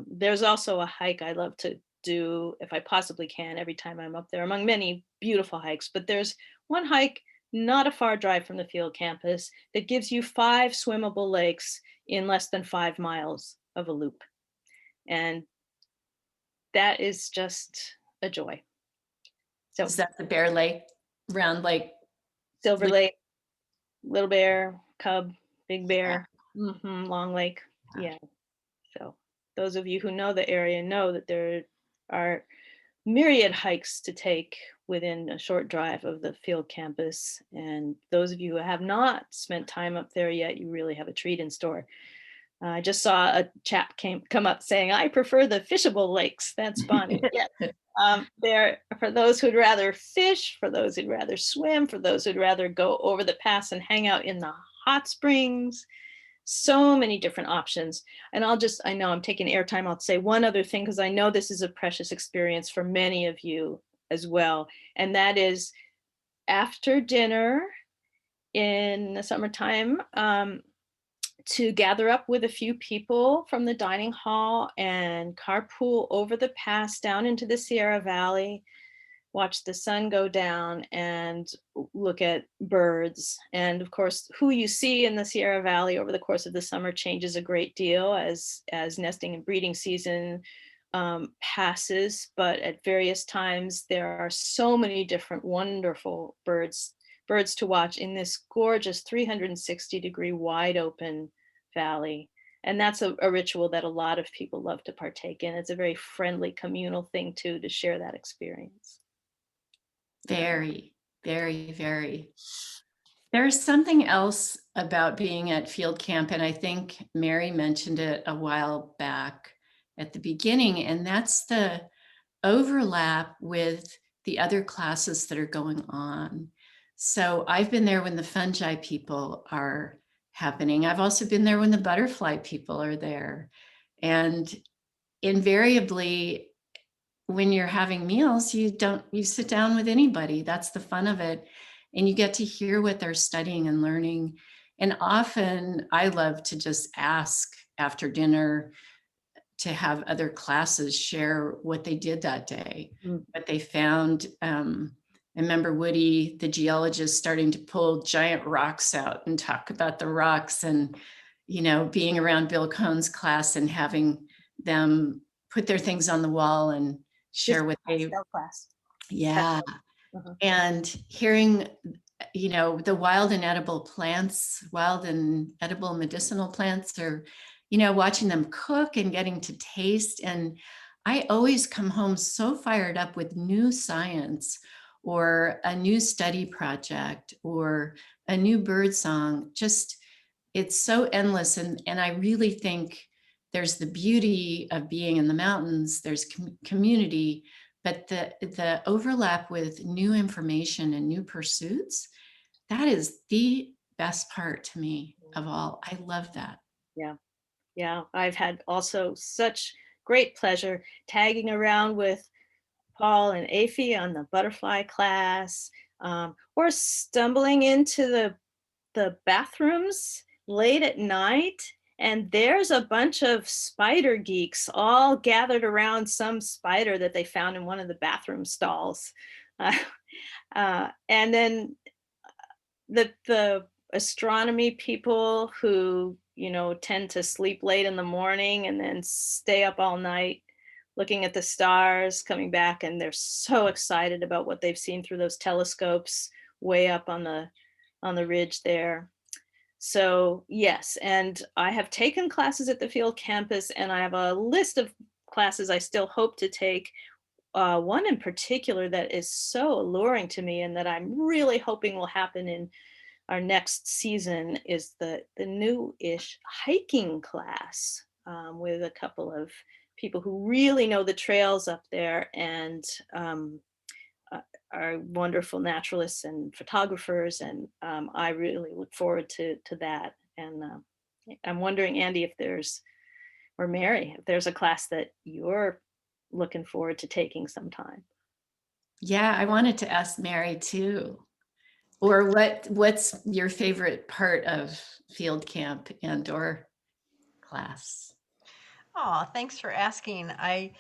There's also a hike I love to do if I possibly can every time I'm up there, among many beautiful hikes. But there's one hike not a far drive from the field campus that gives you 5 swimmable lakes in less than 5 miles of a loop. And that is just a joy. So Is that the Bear Lake, Round Lake? Silver Loop? Lake, Little Bear, Cub, Big Yeah. Bear, Long Lake. Yeah. So those of you who know the area know that there are myriad hikes to take within a short drive of the field campus. And those of you who have not spent time up there yet, you really have a treat in store. I just saw a chap come up saying, I prefer the fishable lakes. That's Bonnie. Yeah. There for those who'd rather fish, for those who'd rather swim, for those who'd rather go over the pass and hang out in the hot springs. So many different options. And I know I'm taking airtime. I'll say one other thing, because I know this is a precious experience for many of you as well. And that is after dinner in the summertime, to gather up with a few people from the dining hall and carpool over the pass down into the Sierra Valley, watch the sun go down and look at birds. And of course, who you see in the Sierra Valley over the course of the summer changes a great deal as nesting and breeding season passes. But at various times, there are so many different wonderful birds to watch in this gorgeous 360-degree wide open valley. And that's a ritual that a lot of people love to partake in. It's a very friendly communal thing too, to share that experience. Very, very, very. There's something else about being at field camp, and I think Mary mentioned it a while back at the beginning, and that's the overlap with the other classes that are going on. So I've been there when the fungi people are happening. I've also been there when the butterfly people are there. And invariably, when you're having meals, you sit down with anybody. That's the fun of it. And you get to hear what they're studying and learning. And often I love to just ask after dinner to have other classes share what they did that day, what they found. I remember Woody, the geologist, starting to pull giant rocks out and talk about the rocks, and, being around Bill Cohn's class and having them put their things on the wall and share what they, class. yeah. And hearing, the wild and edible medicinal plants, or, watching them cook and getting to taste. And I always come home so fired up with new science or a new study project or a new bird song. Just, it's so endless. And I really think there's the beauty of being in the mountains, there's community, but the overlap with new information and new pursuits, that is the best part to me of all. I love that. Yeah, I've had also such great pleasure tagging around with Paul and Aphie on the butterfly class, or stumbling into the bathrooms late at night, and there's a bunch of spider geeks all gathered around some spider that they found in one of the bathroom stalls. And then the astronomy people who, tend to sleep late in the morning and then stay up all night looking at the stars coming back, and they're so excited about what they've seen through those telescopes way up on the ridge there. So yes, and I have taken classes at the field campus, and I have a list of classes I still hope to take. One in particular that is so alluring to me and that I'm really hoping will happen in our next season is the new-ish hiking class, with a couple of people who really know the trails up there, and are wonderful naturalists and photographers, and I really look forward to that. And I'm wondering, Andie, or Mary, if there's a class that you're looking forward to taking sometime. Yeah, I wanted to ask Mary too. Or what's your favorite part of field camp and or class? Oh, thanks for asking. I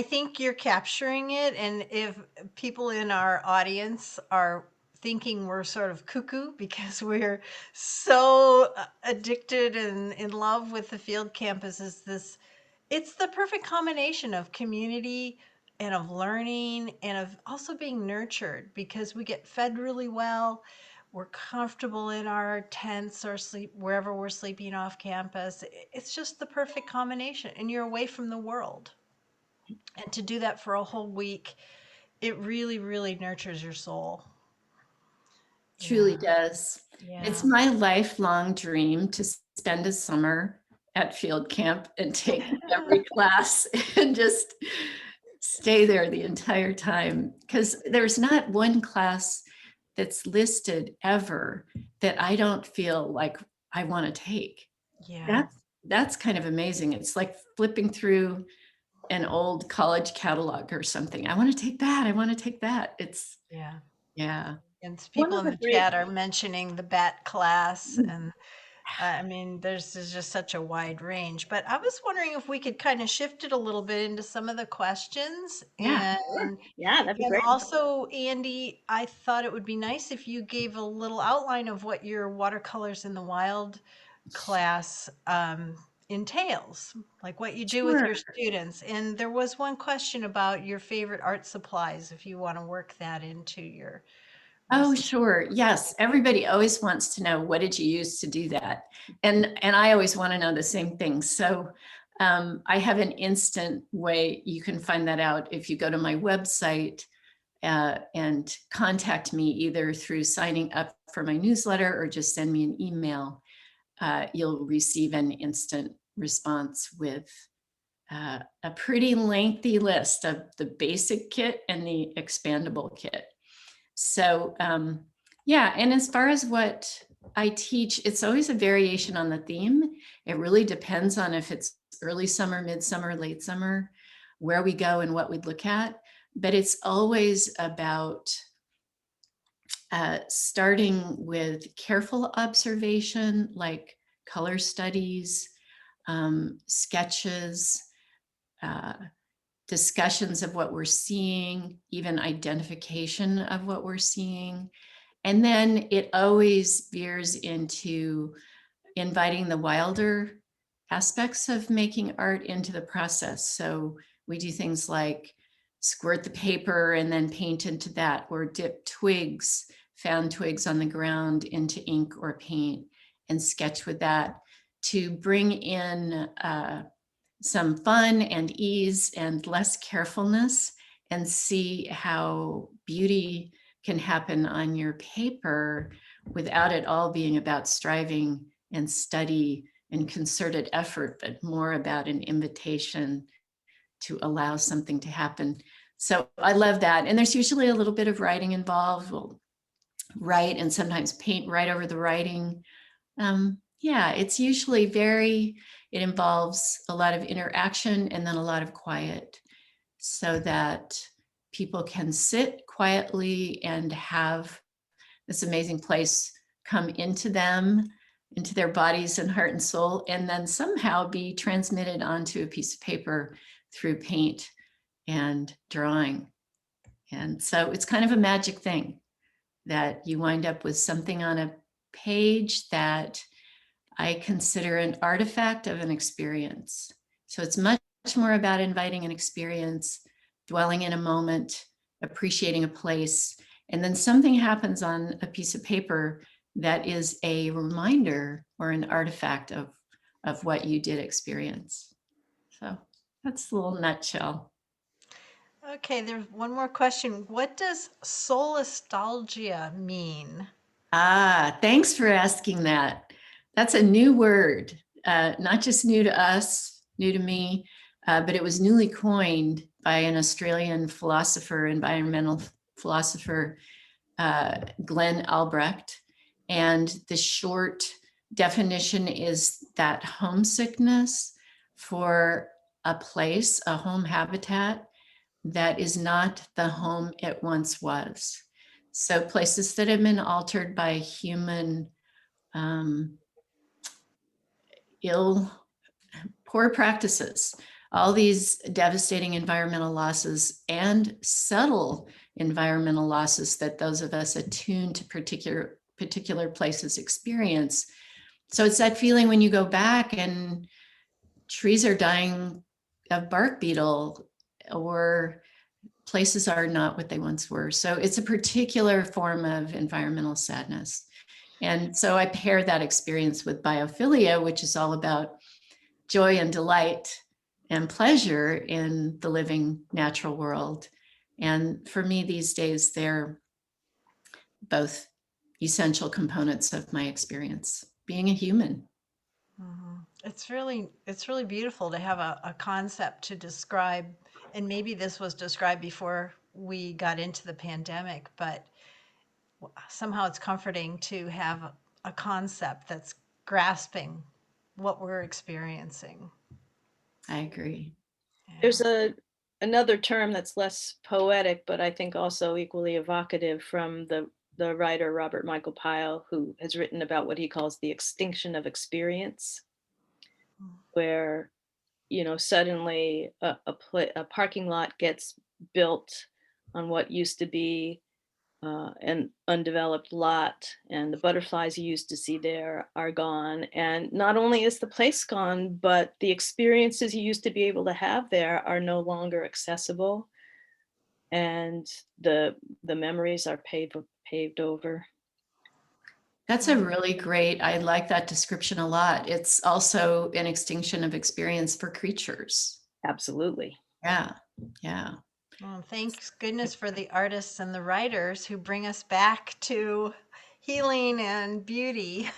think you're capturing it, and if people in our audience are thinking we're sort of cuckoo because we're so addicted and in love with the field campus, is this it's the perfect combination of community and of learning and of also being nurtured because we get fed really well. We're comfortable in our tents or sleep wherever we're sleeping off campus. It's just the perfect combination, and you're away from the world. And to do that for a whole week, it really, really nurtures your soul. Truly Yeah. does. It's Yeah. my lifelong dream to spend a summer at field camp and take every class and just stay there the entire time, because there's not one class that's listed ever that I don't feel like I want to take. Yeah. That's kind of amazing. It's like flipping through an old college catalog or something. I want to take that. I want to take that. It's Yeah. yeah. And One people of in the the great chat are mentioning the BAT class, and I mean, there's just such a wide range. But I was wondering if we could kind of shift it a little bit into some of the questions. Yeah. Sure. And Yeah, that'd be and great. also, Andy, I thought it would be nice if you gave a little outline of what your watercolors in the wild class entails, like what you do with Sure. your students. And there was one question about your favorite art supplies, if you want to work that into your Oh, response. sure. Yes. Everybody always wants to know, what did you use to do that? And I always want to know the same thing. So I have an instant way you can find that out if you go to my website and contact me either through signing up for my newsletter or just send me an email. You'll receive an instant response with a pretty lengthy list of the basic kit and the expandable kit. So yeah, and as far as what I teach, it's always a variation on the theme. It really depends on if it's early summer, midsummer, late summer, where we go and what we look at. But it's always about starting with careful observation, like color studies, sketches, uh, discussions of what we're seeing, even identification of what we're seeing. And then it always veers into inviting the wilder aspects of making art into the process. So we do things like squirt the paper and then paint into that, or dip twigs, found twigs on the ground, into ink or paint and sketch with that to bring in some fun and ease and less carefulness, and see how beauty can happen on your paper without it all being about striving and study and concerted effort, but more about an invitation to allow something to happen. So I love that. And there's usually a little bit of writing involved. We'll write and sometimes paint right over the writing. Yeah, it's usually it involves a lot of interaction and then a lot of quiet, so that people can sit quietly and have this amazing place come into them, into their bodies and heart and soul, and then somehow be transmitted onto a piece of paper through paint and drawing. And so it's kind of a magic thing that you wind up with something on a page that I consider an artifact of an experience. So it's much more about inviting an experience, dwelling in a moment, appreciating a place, and then something happens on a piece of paper that is a reminder or an artifact of what you did experience. So that's a little nutshell. Okay, there's one more question. What does solastalgia mean? Ah, thanks for asking that. That's a new word, not just new to us, new to me, but it was newly coined by an Australian philosopher, environmental philosopher, Glenn Albrecht. And the short definition is that homesickness for a place, a home habitat that is not the home it once was. So places that have been altered by human um, ill, core practices, all these devastating environmental losses and subtle environmental losses that those of us attuned to particular places experience. So it's that feeling when you go back and trees are dying of bark beetle, or places are not what they once were. So it's a particular form of environmental sadness. And so I pair that experience with biophilia, which is all about joy and delight and pleasure in the living natural world. And for me these days, they're both essential components of my experience, being a human. It's really beautiful to have a concept to describe, and maybe this was described before we got into the pandemic, but somehow it's comforting to have a concept that's grasping what we're experiencing. I agree. There's another term that's less poetic, but I think also equally evocative, from the writer Robert Michael Pyle, who has written about what he calls the extinction of experience, where, you know, suddenly a parking lot gets built on what used to be an undeveloped lot, and the butterflies you used to see there are gone. And not only is the place gone, but the experiences you used to be able to have there are no longer accessible, and the memories are paved over. That's a really great, I like that description a lot. It's also an extinction of experience for creatures. Absolutely. Yeah, yeah. Well, thanks goodness for the artists and the writers who bring us back to healing and beauty.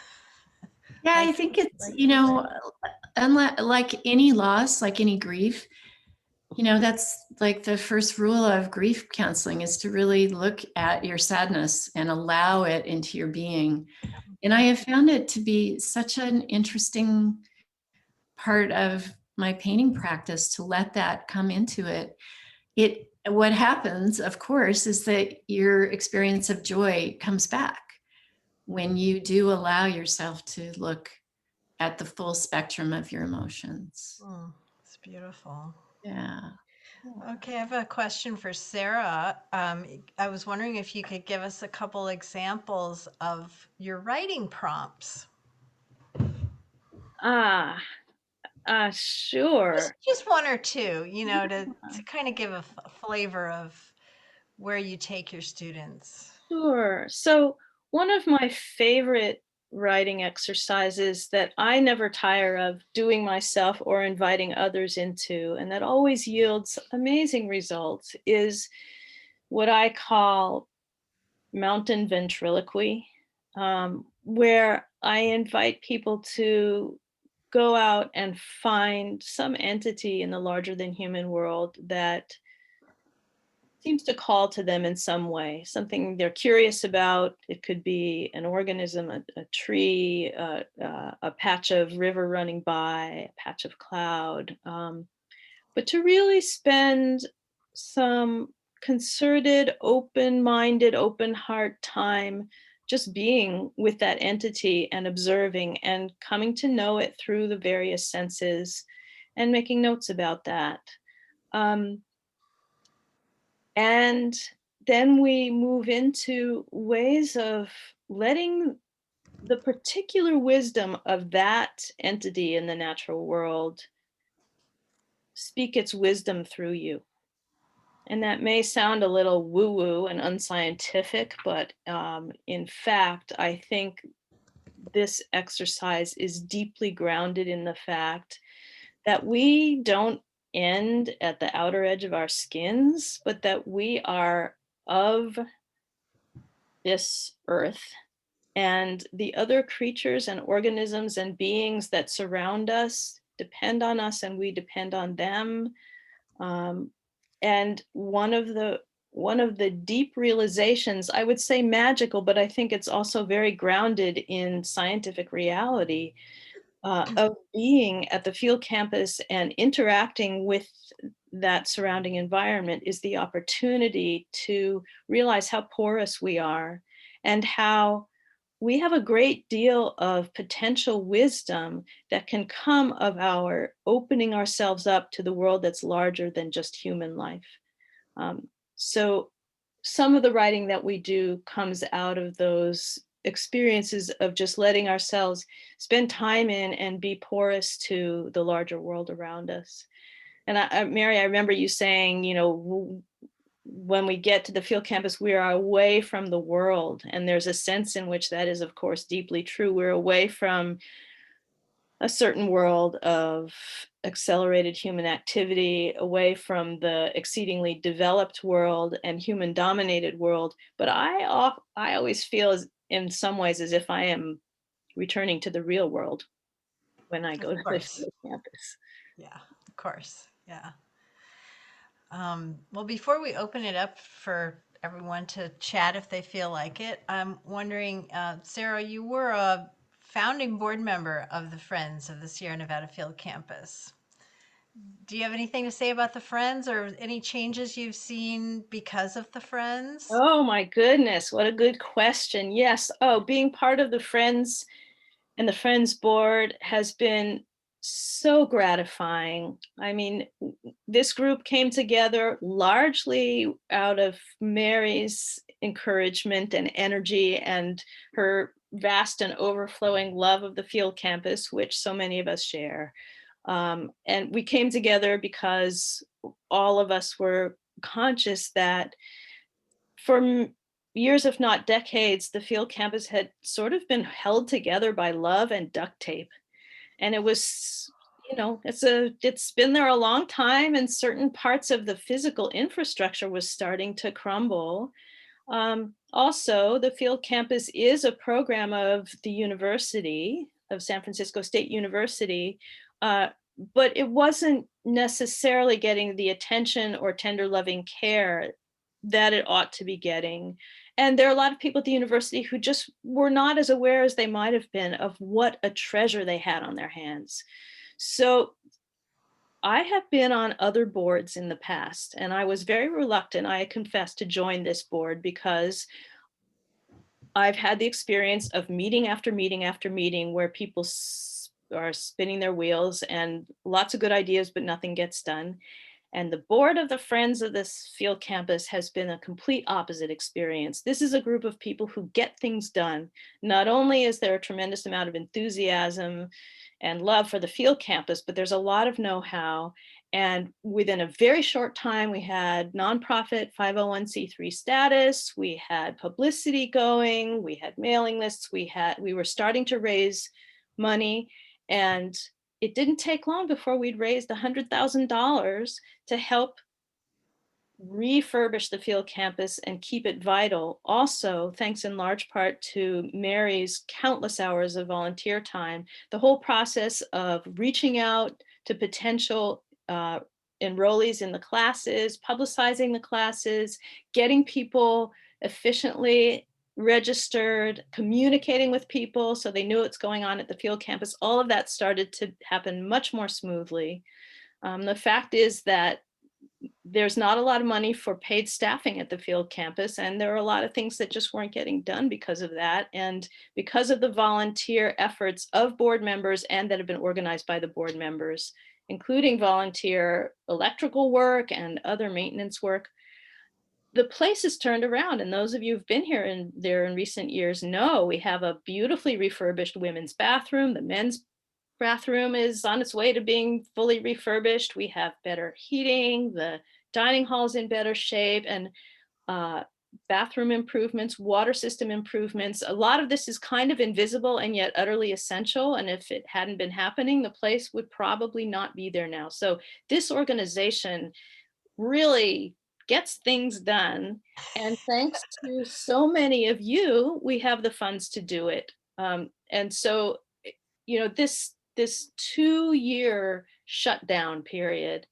Yeah, I Like, think it's, like you you know, said. unlike like any loss, like any grief, you know, that's like the first rule of grief counseling, is to really look at your sadness and allow it into your being. And I have found it to be such an interesting part of my painting practice to let that come into it. What happens, of course, is that your experience of joy comes back when you do allow yourself to look at the full spectrum of your emotions. It's beautiful. Yeah. Okay, I have a question for Sarah. I was wondering if you could give us a couple examples of your writing prompts. Ah, Just sure. just one or two, to kind of give a flavor of where you take your students. Sure. So, one of my favorite writing exercises that I never tire of doing myself or inviting others into, and that always yields amazing results, is what I call mountain ventriloquy, where I invite people to go out and find some entity in the larger than human world that seems to call to them in some way, something they're curious about. It could be an organism, a tree, a patch of river running by, a patch of cloud. But to really spend some concerted, open minded, open heart time just being with that entity and observing and coming to know it through the various senses and making notes about that. Um, and then we move into ways of letting the particular wisdom of that entity in the natural world speak its wisdom through you. And that may sound a little woo woo and unscientific, but in fact, I think this exercise is deeply grounded in the fact that we don't end at the outer edge of our skins, but that we are of this earth, and the other creatures and organisms and beings that surround us depend on us, and we depend on them. Um, and one of the deep realizations, I would say magical, but I think it's also very grounded in scientific reality, of being at the field campus and interacting with that surrounding environment, is the opportunity to realize how porous we are, and how we have a great deal of potential wisdom that can come of our opening ourselves up to the world that's larger than just human life. So some of the writing that we do comes out of those experiences of just letting ourselves spend time in and be porous to the larger world around us. And Mary, I remember you saying, when we get to the field campus, we are away from the world. And there's a sense in which that is, of course, deeply true. We're away from a certain world of accelerated human activity, away from the exceedingly developed world and human dominated world. But I always feel in some ways as if I am returning to the real world when I Of go to the course. field campus. Yeah, of course. Yeah. Well, before we open it up for everyone to chat if they feel like it, I'm wondering, Sarah, you were a founding board member of the Friends of the Sierra Nevada Field Campus. Do you have anything to say about the Friends or any changes you've seen because of the Friends? Oh my goodness, what a good question. Yes. Oh, being part of the Friends and the Friends board has been so gratifying. I mean, this group came together largely out of Mary's encouragement and energy and her vast and overflowing love of the field campus, which so many of us share. And we came together because all of us were conscious that for years, if not decades, the field campus had sort of been held together by love and duct tape. And it was, it's been there a long time, and certain parts of the physical infrastructure was starting to crumble. Also, the field campus is a program of the University of San Francisco State University, uh, but it wasn't necessarily getting the attention or tender loving care that it ought to be getting. And there are a lot of people at the university who just were not as aware as they might have been of what a treasure they had on their hands. So I have been on other boards in the past, and I was very reluctant, I confess, to join this board because I've had the experience of meeting after meeting after meeting where people are spinning their wheels and lots of good ideas, but nothing gets done. And the board of the Friends of this field campus has been a complete opposite experience. This is a group of people who get things done. Not only is there a tremendous amount of enthusiasm and love for the field campus, but there's a lot of know-how. And within a very short time, we had nonprofit 501c3 status, we had publicity going, we had mailing lists, we were starting to raise money. And it didn't take long before we'd raised $100,000 to help refurbish the field campus and keep it vital. Also, thanks in large part to Mary's countless hours of volunteer time, the whole process of reaching out to potential enrollees in the classes, publicizing the classes, getting people efficiently registered, communicating with people so they knew what's going on at the field campus. All of that started to happen much more smoothly. The fact is that there's not a lot of money for paid staffing at the field campus, and there are a lot of things that just weren't getting done because of that. And because of the volunteer efforts of board members and that have been organized by the board members, including volunteer electrical work and other maintenance work, the place is turned around. And those of you who've been here and there in recent years know we have a beautifully refurbished women's bathroom. The men's bathroom is on its way to being fully refurbished. We have better heating, the dining hall's in better shape, and bathroom improvements, water system improvements. A lot of this is kind of invisible and yet utterly essential. And if it hadn't been happening, the place would probably not be there now. So this organization really gets things done. And thanks to so many of you, we have the funds to do it. And so, this 2-year shutdown period,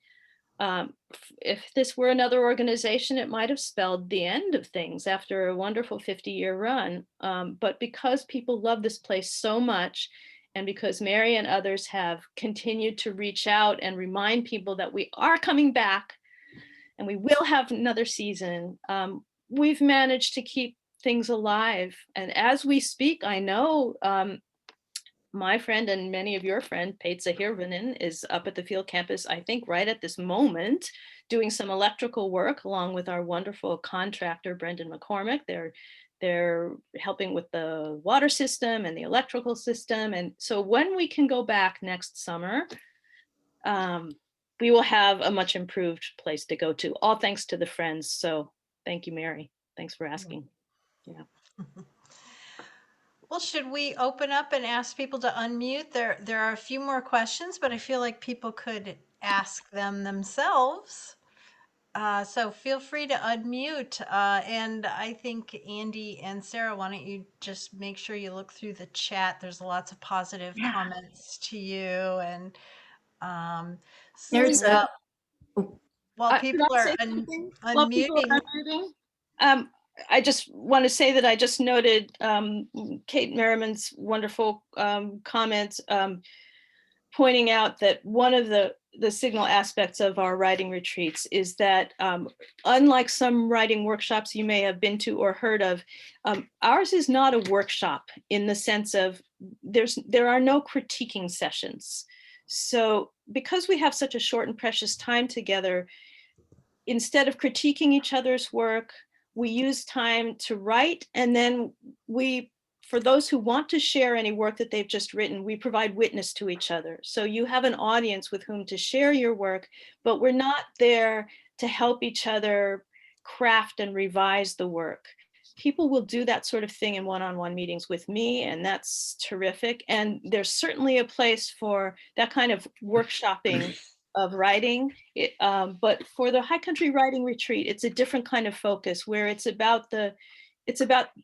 if this were another organization, it might have spelled the end of things after a wonderful 50-year run. But because people love this place so much, and because Mary and others have continued to reach out and remind people that we are coming back and we will have another season, we've managed to keep things alive. And as we speak, I know my friend and many of your friend, Peitsa Hirvonen, is up at the field campus, I think right at this moment, doing some electrical work along with our wonderful contractor, Brendan McCormick. They're helping with the water system and the electrical system. And so when we can go back next summer, we will have a much improved place to go to, all thanks to the friends. So thank you, Mary. Thanks for asking. Yeah. Well, should we open up and ask people to unmute? There are a few more questions, but I feel like people could ask them themselves. So feel free to unmute. And I think Andie and Sarah, why don't you just make sure you look through the chat? There's lots of positive Yeah. comments to you. And There's a, while Could I people are say something while people unmuting, are unmuting? I just want to say that I just noted Kate Merriman's wonderful comments, pointing out that one of the signal aspects of our writing retreats is that unlike some writing workshops you may have been to or heard of, ours is not a workshop in the sense of there are no critiquing sessions. So because we have such a short and precious time together, instead of critiquing each other's work, we use time to write, and then for those who want to share any work that they've just written, we provide witness to each other. So you have an audience with whom to share your work, but we're not there to help each other craft and revise the work. People will do that sort of thing in one-on-one meetings with me, and that's terrific. And there's certainly a place for that kind of workshopping of writing. But for the High Country Writing Retreat, it's a different kind of focus where it's about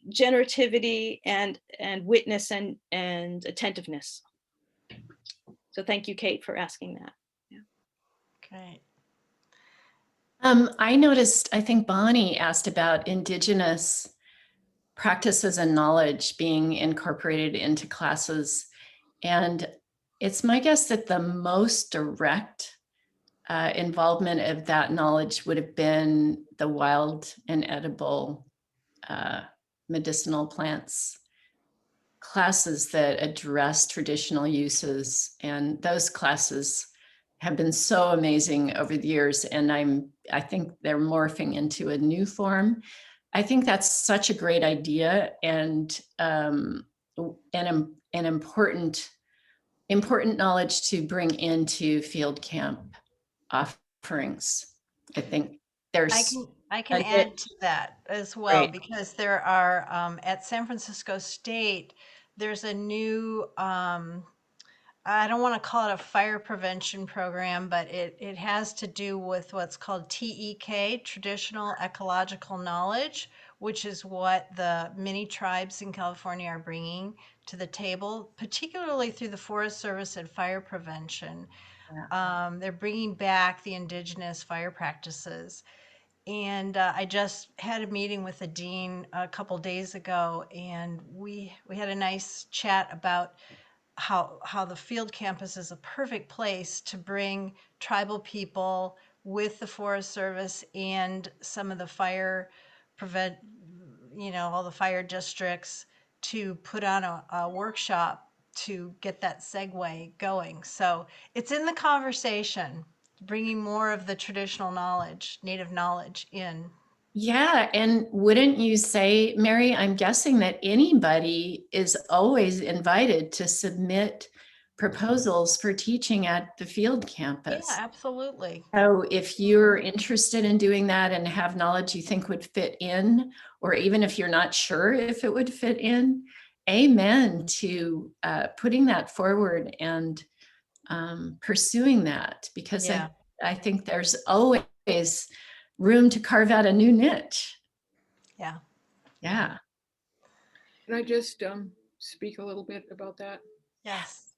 generativity and witness and attentiveness. So thank you, Kate, for asking that. Yeah. great. I noticed, I think Bonnie asked about Indigenous practices and knowledge being incorporated into classes. And it's my guess that the most direct involvement of that knowledge would have been the wild and edible medicinal plants classes that address traditional uses. And those classes have been so amazing over the years. And I think they're morphing into a new form. I think that's such a great idea and an important knowledge to bring into field camp offerings. I think there's I can add to that as well, great. because there are at San Francisco State, there's a new I don't want to call it a fire prevention program, but it has to do with what's called TEK, Traditional Ecological Knowledge, which is what the many tribes in California are bringing to the table, particularly through the Forest Service and fire prevention. They're bringing back the indigenous fire practices. And I just had a meeting with the dean a couple days ago, and we had a nice chat about how the field campus is a perfect place to bring tribal people with the Forest Service and some of the fire prevent, all the fire districts, to put on a workshop to get that segue going. So it's in the conversation, bringing more of the traditional knowledge, native knowledge in. Yeah, and wouldn't you say, Mary, I'm guessing that anybody is always invited to submit proposals for teaching at the field Yeah, campus. absolutely. So if you're interested in doing that and have knowledge you think would fit in, or even if you're not sure if it would fit in, amen to putting that forward and pursuing that, because Yeah. I think there's always room to carve out a new niche. Yeah. Yeah. Can I just speak a little bit about that? Yes.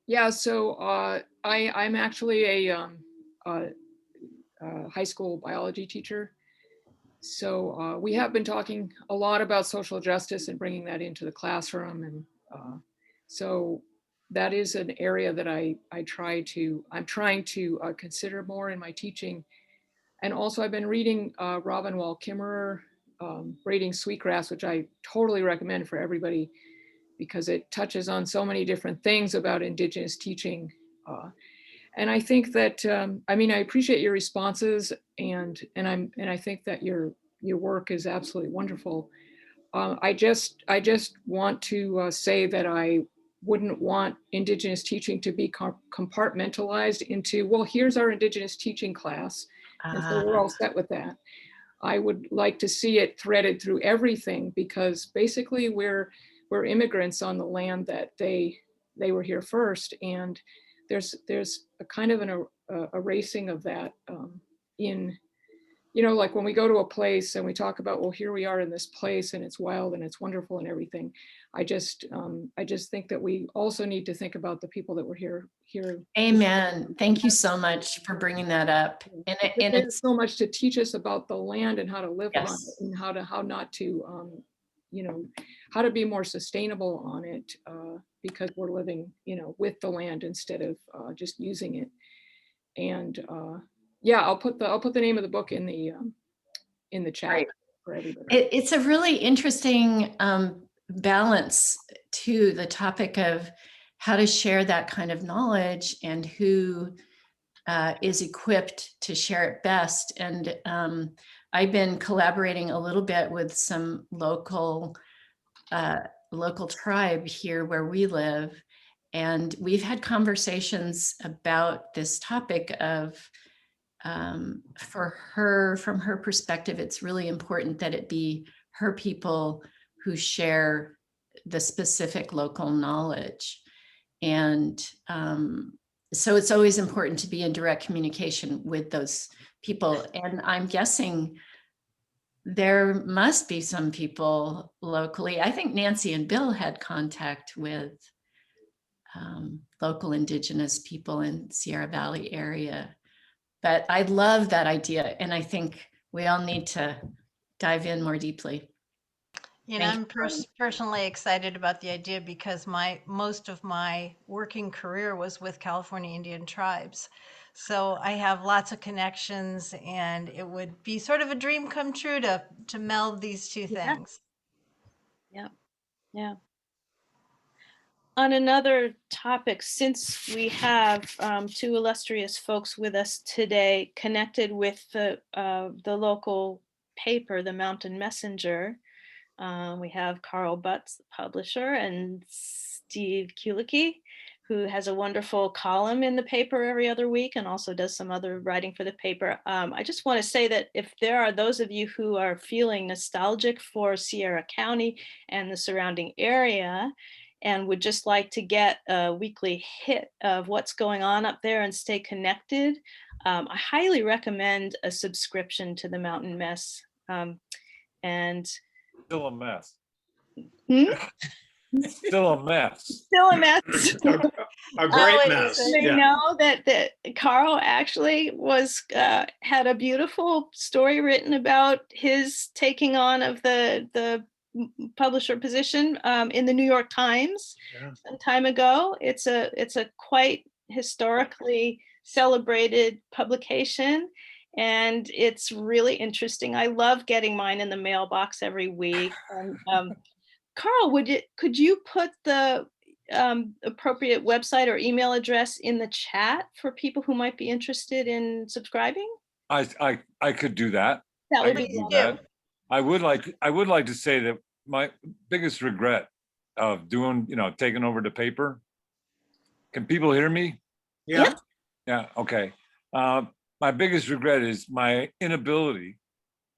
Yeah, so I'm actually a high school biology teacher. So we have been talking a lot about social justice and bringing that into the classroom. And so that is an area that I'm trying to consider more in my teaching. And also I've been reading Robin Wall Kimmerer Braiding Sweetgrass, which I totally recommend for everybody because it touches on so many different things about Indigenous teaching. And I think that, I mean, I appreciate your responses, and I think that your work is absolutely wonderful. I just want to say that I wouldn't want Indigenous teaching to be compartmentalized into, well, here's our Indigenous teaching class, and so we're all set with that. I would like to see it threaded through everything, because basically we're immigrants on the land that they were here first, and there's a kind of an erasing of that in, you know, like when we go to a place and we talk about, well, here we are in this place and it's wild and it's wonderful and everything. I just think that we also need to think about the people that were here. Amen. Thank you so much for bringing that up. And There's it's so much to teach us about the land and how to live on it, yes. and how not to, you know, how to be more sustainable on it, because we're living, you know, with the land instead of just using it. And yeah, I'll put the name of the book in the chat Right. for everybody. It's a really interesting balance to the topic of how to share that kind of knowledge and who is equipped to share it best. And I've been collaborating a little bit with some local tribe here where we live. And we've had conversations about this topic of, for her, from her perspective, it's really important that it be her people who share the specific local knowledge. And so it's always important to be in direct communication with those people. And I'm guessing there must be some people locally. I think Nancy and Bill had contact with local Indigenous people in Sierra Valley area. But I love that idea. And I think we all need to dive in more deeply. You know, Thank I'm you. personally excited about the idea because most of my working career was with California Indian tribes. So I have lots of connections, and it would be sort of a dream come true to meld these two Yeah. things. Yeah. Yeah. On another topic, since we have two illustrious folks with us today connected with the local paper, the Mountain Messenger, we have Carl Butts, the publisher, and Steve Kulicki, who has a wonderful column in the paper every other week and also does some other writing for the paper. I just want to say that if there are those of you who are feeling nostalgic for Sierra County and the surrounding area, and would just like to get a weekly hit of what's going on up there and stay connected, I highly recommend a subscription to the Mountain Mess. And Still a mess. Hmm? Still a mess. Still a mess. A great Always. mess. They Yeah. know that Carl actually was had a beautiful story written about his taking on of the publisher position in the New York Times Yeah. some time ago. It's a quite historically celebrated publication, and it's really interesting. I love getting mine in the mailbox every week. And Carl, could you put the appropriate website or email address in the chat for people who might be interested in subscribing? I could do that. That I would could be do lovely. that. I would like to say that my biggest regret of doing, you know, taking over the paper. Can people hear me? Yeah. Yeah. Okay. My biggest regret is my inability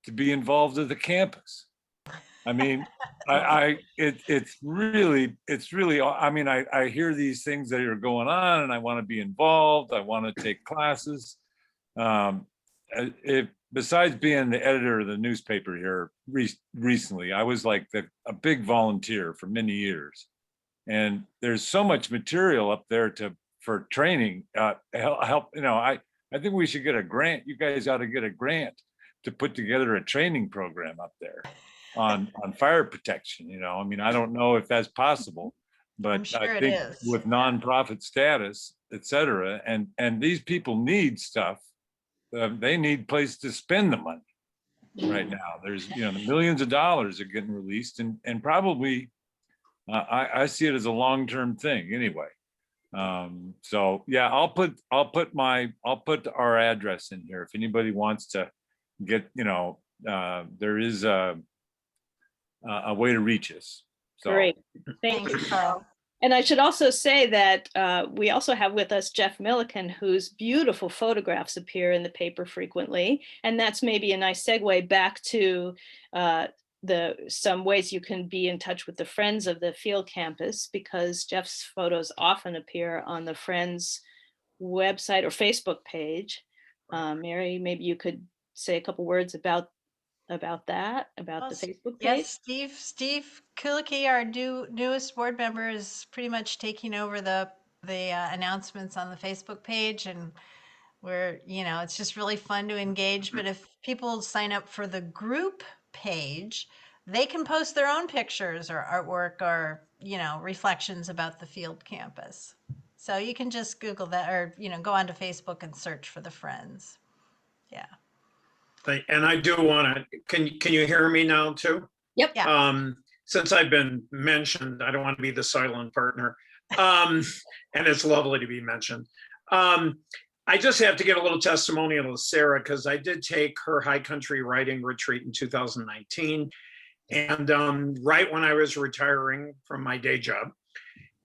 to be involved at the campus. I mean, it's really, I mean, I hear these things that are going on and I want to be involved. I want to take classes. Besides being the editor of the newspaper here recently, I was like a big volunteer for many years. And there's so much material up there for training, help, you know, I think we should get a grant. You guys ought to get a grant to put together a training program up there on fire protection. You know, I mean, I don't know if that's possible, but I'm sure I it think is. with nonprofit status, et cetera, and these people need stuff. They need place to spend the money. right now. There's, the millions of dollars are getting released, and probably I see it as a long-term thing anyway. So yeah, I'll put our address in here if anybody wants to get, there is a way to reach us. So Great. Thank Thanks, you, Carl. And I should also say that we also have with us Jeff Milliken, whose beautiful photographs appear in the paper frequently. And that's maybe a nice segue back to some ways you can be in touch with the Friends of the Field Campus, because Jeff's photos often appear on the Friends website or Facebook page. Mary, maybe you could say a couple words about that, about the Facebook page. Yes, Steve Kulicki, our newest board member, is pretty much taking over the announcements on the Facebook page, and it's just really fun to engage. But if people sign up for the group page, they can post their own pictures or artwork or reflections about the field campus. So you can just Google that, or go onto Facebook and search for the Friends. Yeah. And I do want to, can you hear me now too? Yep. Yeah. Since I've been mentioned, I don't want to be the silent partner. And it's lovely to be mentioned. I just have to give a little testimonial to Sarah, because I did take her high country writing retreat in 2019. And right when I was retiring from my day job.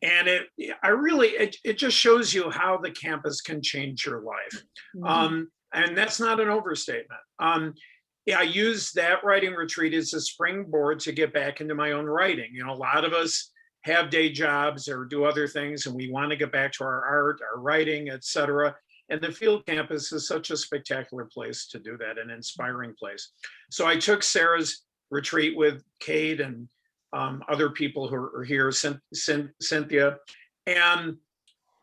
And it just shows you how the campus can change your life. Mhm. And that's not an overstatement. I used that writing retreat as a springboard to get back into my own writing. A lot of us have day jobs or do other things, and we want to get back to our art, our writing, etc. And the field campus is such a spectacular place to do that, an inspiring place. So I took Sarah's retreat with Kate and other people who are here, Cynthia. And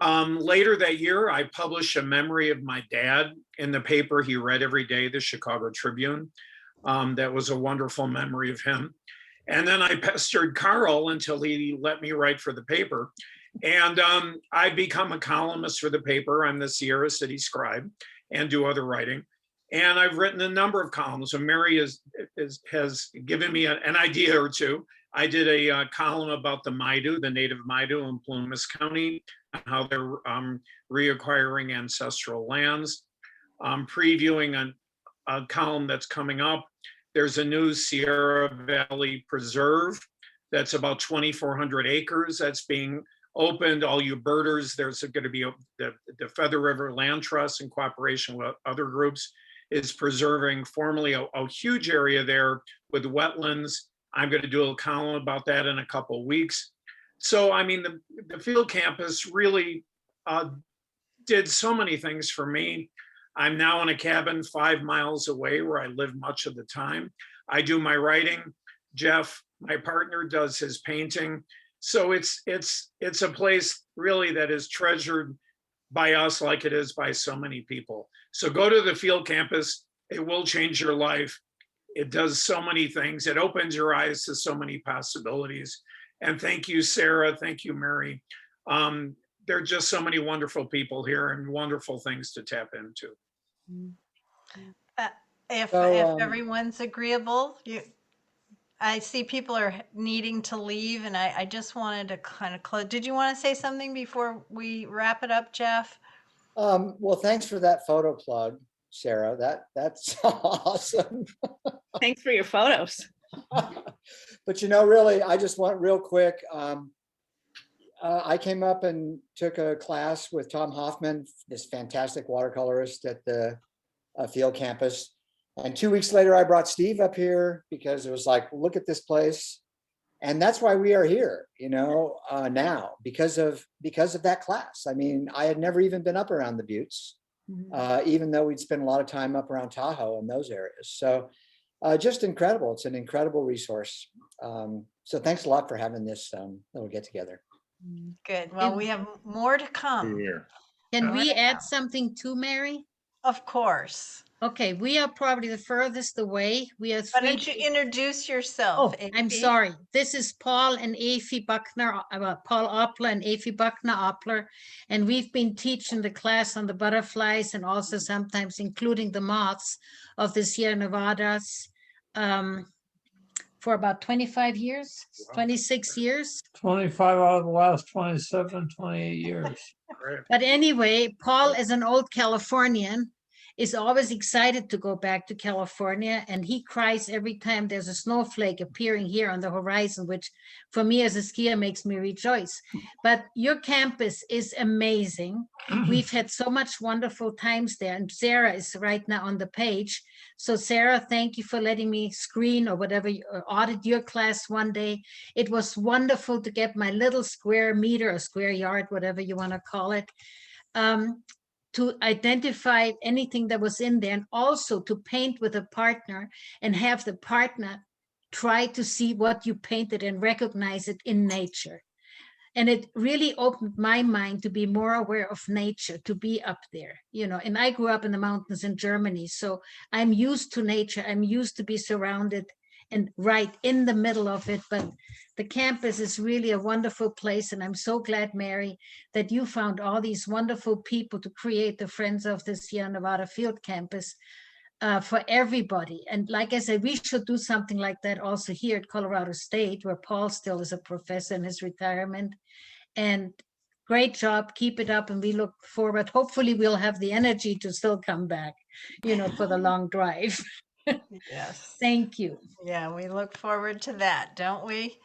later that year, I published a memory of my dad in the paper he read every day, the Chicago Tribune. That was a wonderful memory of him. And then I pestered Carl until he let me write for the paper. And I become a columnist for the paper. I'm the Sierra City Scribe and do other writing. And I've written a number of columns. So Mary has given me an idea or two. I did a column about the Maidu, the native Maidu in Plumas County, how they're reacquiring ancestral lands. Previewing a column that's coming up. There's a new Sierra Valley Preserve that's about 2,400 acres that's being opened. All you birders, there's going to be the Feather River Land Trust in cooperation with other groups is preserving formerly a huge area there with wetlands. I'm going to do a column about that in a couple of weeks. So, I mean, the field campus really did so many things for me. I'm now in a cabin 5 miles away where I live much of the time. I do my writing. Jeff, my partner, does his painting. So it's a place really that is treasured by us like it is by so many people. So go to the field campus. It will change your life. It does so many things. It opens your eyes to so many possibilities. And thank you, Sarah. Thank you, Mary. There are just so many wonderful people here and wonderful things to tap into. If So, everyone's agreeable, I see people are needing to leave, and I just wanted to kind of close. Did you want to say something before we wrap it up, Jeff? well, thanks for that photo plug, Sarah. That's awesome. Thanks for your photos. But really, I just want real quick. I came up and took a class with Tom Hoffman, this fantastic watercolorist at the field campus. And 2 weeks later, I brought Steve up here because it was like, look at this place. And that's why we are here, now because of that class. I mean, I had never even been up around the Buttes, even though we'd spent a lot of time up around Tahoe and those areas. So just incredible. It's an incredible resource. So thanks a lot for having this little get together. Good. Well, we have more to come. here. Can we Right. add something too, Mary? Of course. Okay, we are probably the furthest away. We are Why three. don't you introduce yourself? Oh, I'm AP? sorry. This is Paul and Afi Buckner, Paul Oppler and Afi Buckner Oppler. And we've been teaching the class on the butterflies and also sometimes including the moths of the Sierra Nevadas. for about 25 years, 26 years. 25 out of the last 27, 28 years. Great. But anyway, Paul, as an old Californian, is always excited to go back to California, and he cries every time there's a snowflake appearing here on the horizon, which for me as a skier makes me rejoice. But your campus is amazing. We've had so much wonderful times there, and Sarah is right now on the page. So Sarah, thank you for letting me screen or whatever, audit your class one day. It was wonderful to get my little square meter or square yard, whatever you want to call it, to identify anything that was in there, and also to paint with a partner and have the partner try to see what you painted and recognize it in nature. And it really opened my mind to be more aware of nature, to be up there, you know. And I grew up in the mountains in Germany, so I'm used to nature. I'm used to be surrounded and right in the middle of it. But the campus is really a wonderful place. And I'm so glad, Mary, that you found all these wonderful people to create the Friends of the Sierra Nevada Field Campus for everybody. And like I said, we should do something like that also here at Colorado State, where Paul still is a professor in his retirement. And great job, keep it up, and we look forward. Hopefully we'll have the energy to still come back, you know, for the long drive. Yes. Thank you. Yeah, we look forward to that, don't we?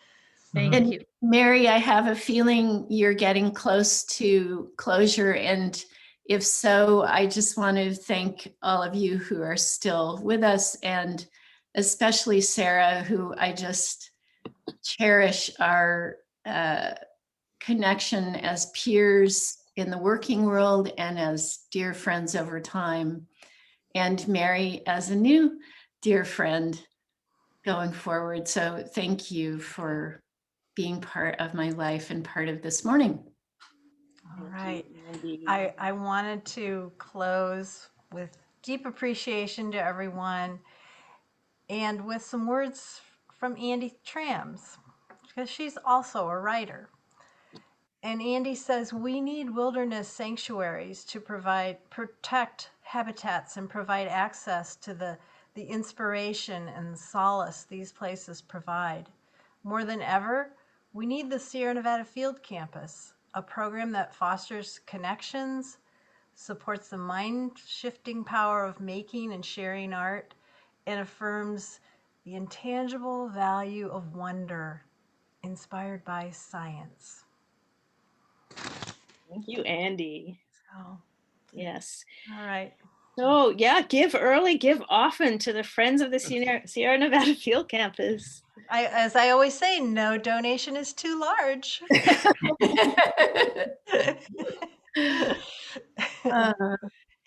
Thank And you. Mary, I have a feeling you're getting close to closure. And if so, I just want to thank all of you who are still with us, and especially Sarah, who I just cherish our connection as peers in the working world and as dear friends over time. And Mary, as a new dear friend going forward. So thank you for being part of my life and part of this morning. All right. I wanted to close with deep appreciation to everyone and with some words from Andie Thrams, because she's also a writer. And Andie says, we need wilderness sanctuaries to protect habitats and provide access to the inspiration and solace these places provide. More than ever, we need the Sierra Nevada Field Campus, a program that fosters connections, supports the mind-shifting power of making and sharing art, and affirms the intangible value of wonder inspired by science. Thank you, Andie. So, Yes. all right. So yeah, give early, give often to the Friends of the Sierra Nevada Field Campus. As I always say, no donation is too large.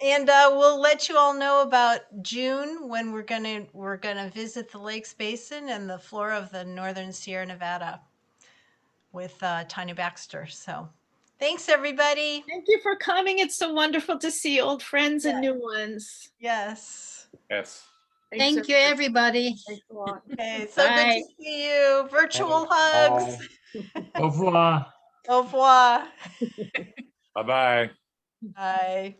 And we'll let you all know about June when we're gonna visit the Lakes Basin and the flora of the northern Sierra Nevada with Tanya Baxter. So thanks, everybody. Thank you for coming. It's so wonderful to see old friends and new ones. Yes. Yes. Thanks, Thank you, everybody. Thanks a lot. Okay, so good Bye. to see you. Virtual hugs. Au revoir. Au revoir. Bye-bye. Bye.